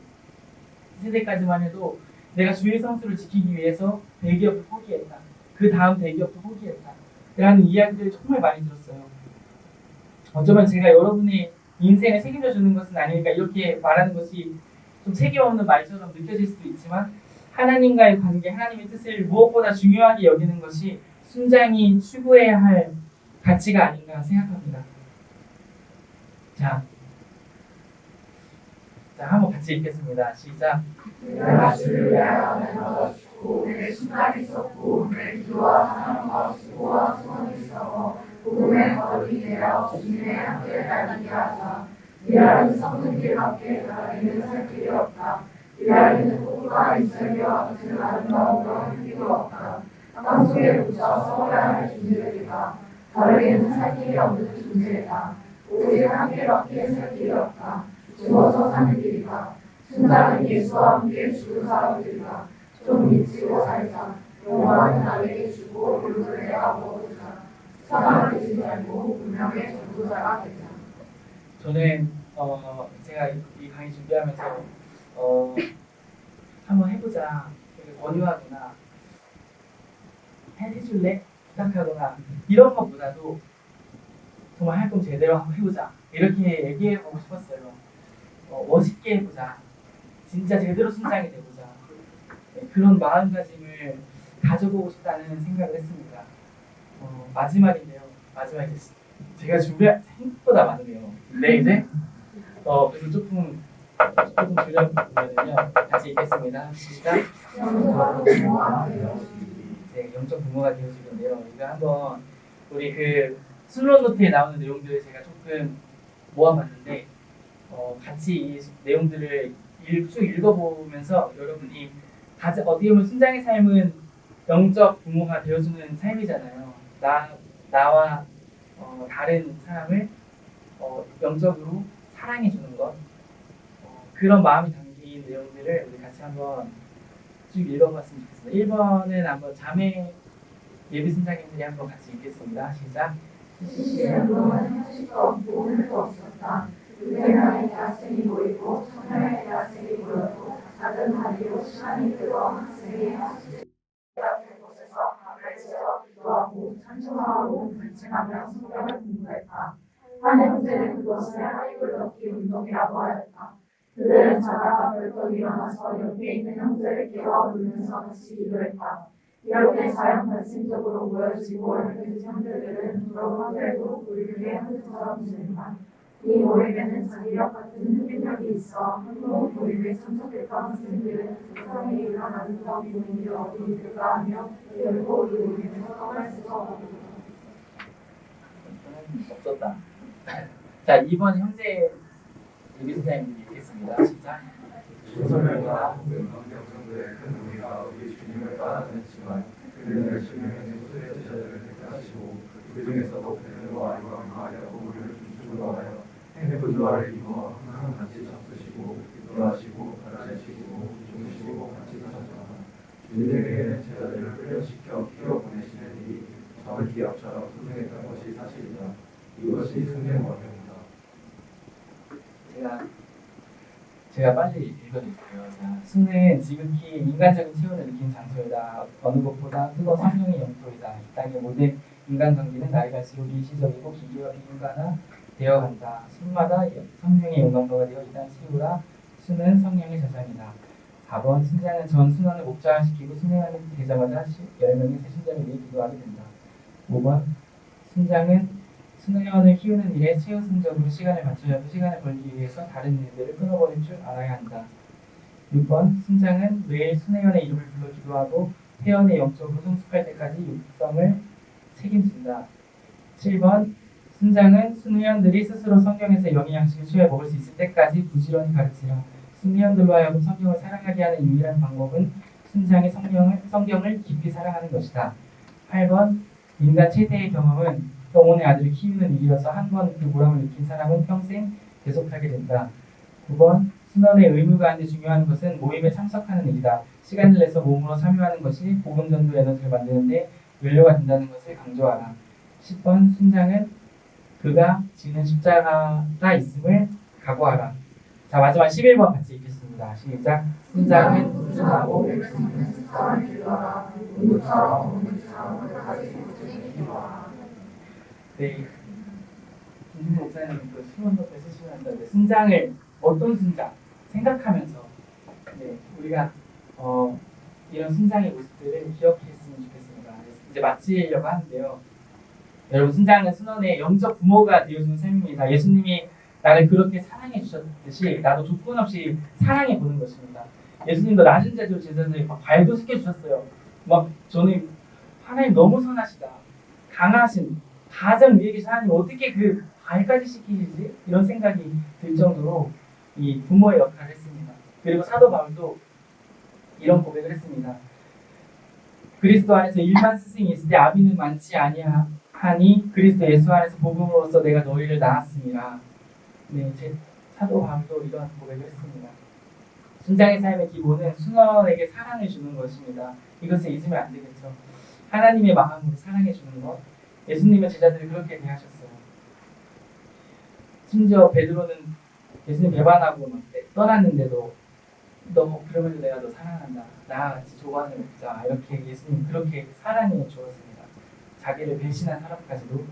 세대까지만 해도 내가 주일 성수를 지키기 위해서 대기업을 포기했다. 그 다음 대기업도 포기했다. 라는 이야기들을 정말 많이 들었어요. 어쩌면 제가 여러분의 인생을 책임져 주는 것은 아니니까 이렇게 말하는 것이 좀 책임 없는 말처럼 느껴질 수도 있지만 하나님과의 관계, 하나님의 뜻을 무엇보다 중요하게 여기는 것이 순장이 추구해야 할 가치가 아닌가 생각합니다. 자, 한번 같이 읽겠습니다. 시작. 내가 주를 위하여 내가 내 순간이 있었고 내 기도와 사랑과 수고와 소원이 있어 복음의 거룩이 되어 주님의 함께 달리게 하자. 일하는 성는 길 밖에 다니는 살 길이 없다. 일하는 꽃과 이슬과 같은 아름다운 건 필요 없다. 땅속에 묻혀 서울야 할 존재들이다. 다르게는 살 길이 없는 존재이다. 오직 한 길밖에 살 길이 없다. 죽어서 사는 길이다. 순장은 예수와 함께 죽은 사람들이다. 좀 미치고 살자. 영원한 나에게 주고 물을 내가 먹어보자. 사랑을 주지 말고 분명히 전도자가 되자. 저는 제가 이 강의 준비하면서 한번 해보자 권유하거나 해줄래? 부탁하거나 이런 것보다도 정말 할 거면 제대로 한번 해보자 이렇게 얘기해보고 싶었어요. 멋있게 해보자. 진짜 제대로 순장이 돼보자. 그런 마음가짐을 가져보고 싶다는 생각을 했습니다. 마지막인데요. 마지막에 제가 준비할 생각보다 많네요. 네, 이제 그래서 조금 줄여보면요. 같이 읽겠습니다. 시작. 네, 영적 부모가 되어주는데요. 이거 한번 우리 그 슬롯 노트에 나오는 내용들을 제가 조금 모아봤는데 같이 이 내용들을 쭉 읽어보면서 여러분이 어떻게 보면 순장의 삶은 영적 부모가 되어주는 삶이잖아요. 나와 다른 사람을 영적으로 사랑해주는 것 그런 마음이 담긴 내용들을 우리 같이 한번 쭉 읽어봤으면 좋겠습니다. 1번은 한번 자매 예비 순장님들이 한번 같이 읽겠습니다. 시작. 시시는 그동안 현실도 없고 오늘도 없었다. 유대나의 대학생이 모이고 청년의 대학생이 모여도 작은 다리로 시간이 뜨거워 학생이 학습지가 될 곳에서 밤을 지어 기도하고 찬송하고 불칭하며 성경을 공부했다. 한 형제는 그것을 하이글 넣기 운동이라고 하였다. 그들은 자다가 벌떡 일어나서 옆에 있는 형제를 깨워 울면서 같이 기도했다. 이렇게 자연 발생적으로 모여지고 이렇게 형제들은 돌아오더라도 우리들의 형제처럼 지낸다. 이 모임에는 자기력 같은 흡입력이 있어 한국 모임에 참석했던 학생들은 세상에 이런 아름다운 모임이 어디 있을까 하며 결국 이 모임에서 떠날 수가 없다. 없었다. 자, 2번 형제 예비 선생님 읽겠습니다. 시작. 조선명과 명성들의 큰 무리가 우리 주님을 따라다녔지만 그들은 열심히 소수의 제자들을 택하시고 그 중에서도 베드로와 요한 마리아고 우리를 중심으로 하여 행패부조화를 이루어 항상 같이 잡수시고 기도하시고 가르치시고 주무시고 같이 사셨다. 주님에게는 제자들을 훈련시켜 키워 보내시는 일이 정확히 앞처럼 소생했던 것이 사실이다. 이것이 승리의 원명이다. 제가 빨리 읽어드릴게요. 수는 지극히 인간적인 체온을 느낀 장소이다. 어느 것보다 크고 성령의 영토이다. 이 땅의 모든 인간 관계는 나이 갈수록 일시적이고 기계와 비인간화 되어간다. 술마다 성령의 영광도가 되어 이 땅을 채우라. 수는 성령의 자장이다. 4번 순장은 전 순환을 목자시키고 순회하는 되자마자 10명의 새 순장을 위해 기도하게 된다. 5번 순장은 순회원을 키우는 일에 최우선적으로 시간을 맞춰야 하고 시간을 벌기 위해서 다른 일들을 끊어버릴 줄 알아야 한다. 6번 순장은 매일 순회원의 이름을 불러 기도하고 회원의 영적으로 성숙할 때까지 육성을 책임진다. 7번 순장은 순회원들이 스스로 성경에서 영의 양식을 취해 먹을 수 있을 때까지 부지런히 가르치라. 순회원들로 하여금 성경을 사랑하게 하는 유일한 방법은 순장의 성경을 깊이 사랑하는 것이다. 8번 인간 최대의 경험은 영혼의 아들을 키우는 일이어서 한 번 그 보람을 느낀 사람은 평생 계속하게 된다. 9번 순원의 의무가 아닌데 중요한 것은 모임에 참석하는 일이다. 시간을 내서 몸으로 참여하는 것이 복음 전도 에너지를 만드는데 연료가 된다는 것을 강조하라. 10번 순장은 그가 지는 십자가가 있음을 각오하라. 자 마지막 11번 같이 읽겠습니다. 시작. 순장은 순종하고 네, 김준 목사님 그 수원 옆에 쓰시면서 순장을 어떤 순장 생각하면서 우리가 이런 순장의 모습들을 기억했으면 좋겠습니다. 이제 마치려고 하는데요. 여러분 순장은 순원의 영적 부모가 되어주는 셈입니다. 예수님이 나를 그렇게 사랑해 주셨듯이 나도 조건 없이 사랑해 보는 것입니다. 예수님도 낮은 자들 제자들 막 발도시켜 주셨어요. 막 저는 하나님 너무 선하시다. 강하신 가장 위에 계신 하나님 어떻게 그 발까지 시키시지? 이런 생각이 들 정도로 이 부모의 역할을 했습니다. 그리고 사도 바울도 이런 고백을 했습니다. 그리스도 안에서 1만 스승이 있을 때 아비는 많지 아니하니 그리스도 예수 안에서 복음으로써 내가 너희를 낳았습니다. 네, 제 사도 바울도 이런 고백을 했습니다. 순장의 삶의 기본은 순원에게 사랑을 주는 것입니다. 이것을 잊으면 안 되겠죠. 하나님의 마음으로 사랑해 주는 것. 예수님의 제자들이 그렇게 대하셨어요. 심지어 베드로는 예수님 배반하고 막 떠났는데도 너 그러면 내가 너 사랑한다. 나와 같이 조반을 먹자. 이렇게 예수님 그렇게 사랑해 주었습니다. 자기를 배신한 사람까지도.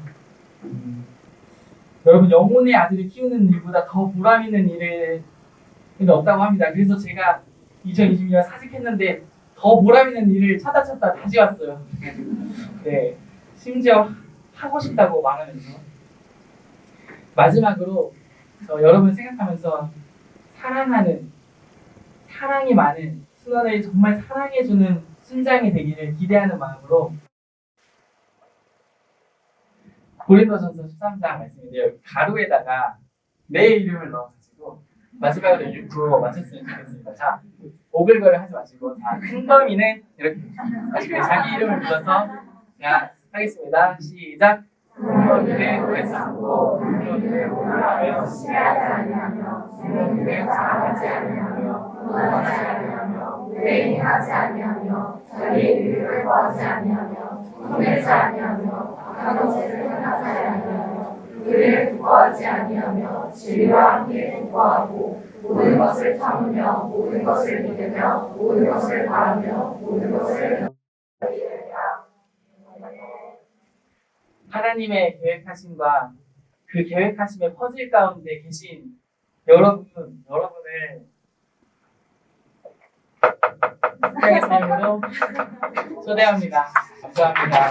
여러분 영혼의 아들을 키우는 일보다 더 보람 있는 일은 없다고 합니다. 그래서 제가 2022년 사직했는데 더 보람 있는 일을 찾다 다시 왔어요. 네, 심지어 하고 싶다고 말하면서. 마지막으로 여러분 생각하면서 사랑이 많은 순원을 정말 사랑해주는 순장이 되기를 기대하는 마음으로 고린도전서 13장 말씀인데요. 가로에다가 내 이름을 넣어가지고 마지막으로 읽고 마쳤으면 좋겠습니다. 자, 오글거려 하지 마시고 큰 범위는 이렇게 마시고 자기 이름을 불러서 자 하겠습니다. 시작. 부모님의 외상고 부모님의 오라하여 시하지 아니하며 부모님의 자랑하지 아니하며 분노하지 아니하며 불행하지 아니하며 자기의 의를 구하지 아니하며 분내지 아니하며 악한 것을 행하지 아니하며 의를 구하지 아니하며 진리와 함께 구하고 모든 것을 참으며 모든 것을 믿으며 모든 것을 바라며 모든 것을 하나님의 계획하심과 그 계획하심의 퍼즐 가운데 계신 여러분을 사랑의 삶으로 초대합니다. 감사합니다.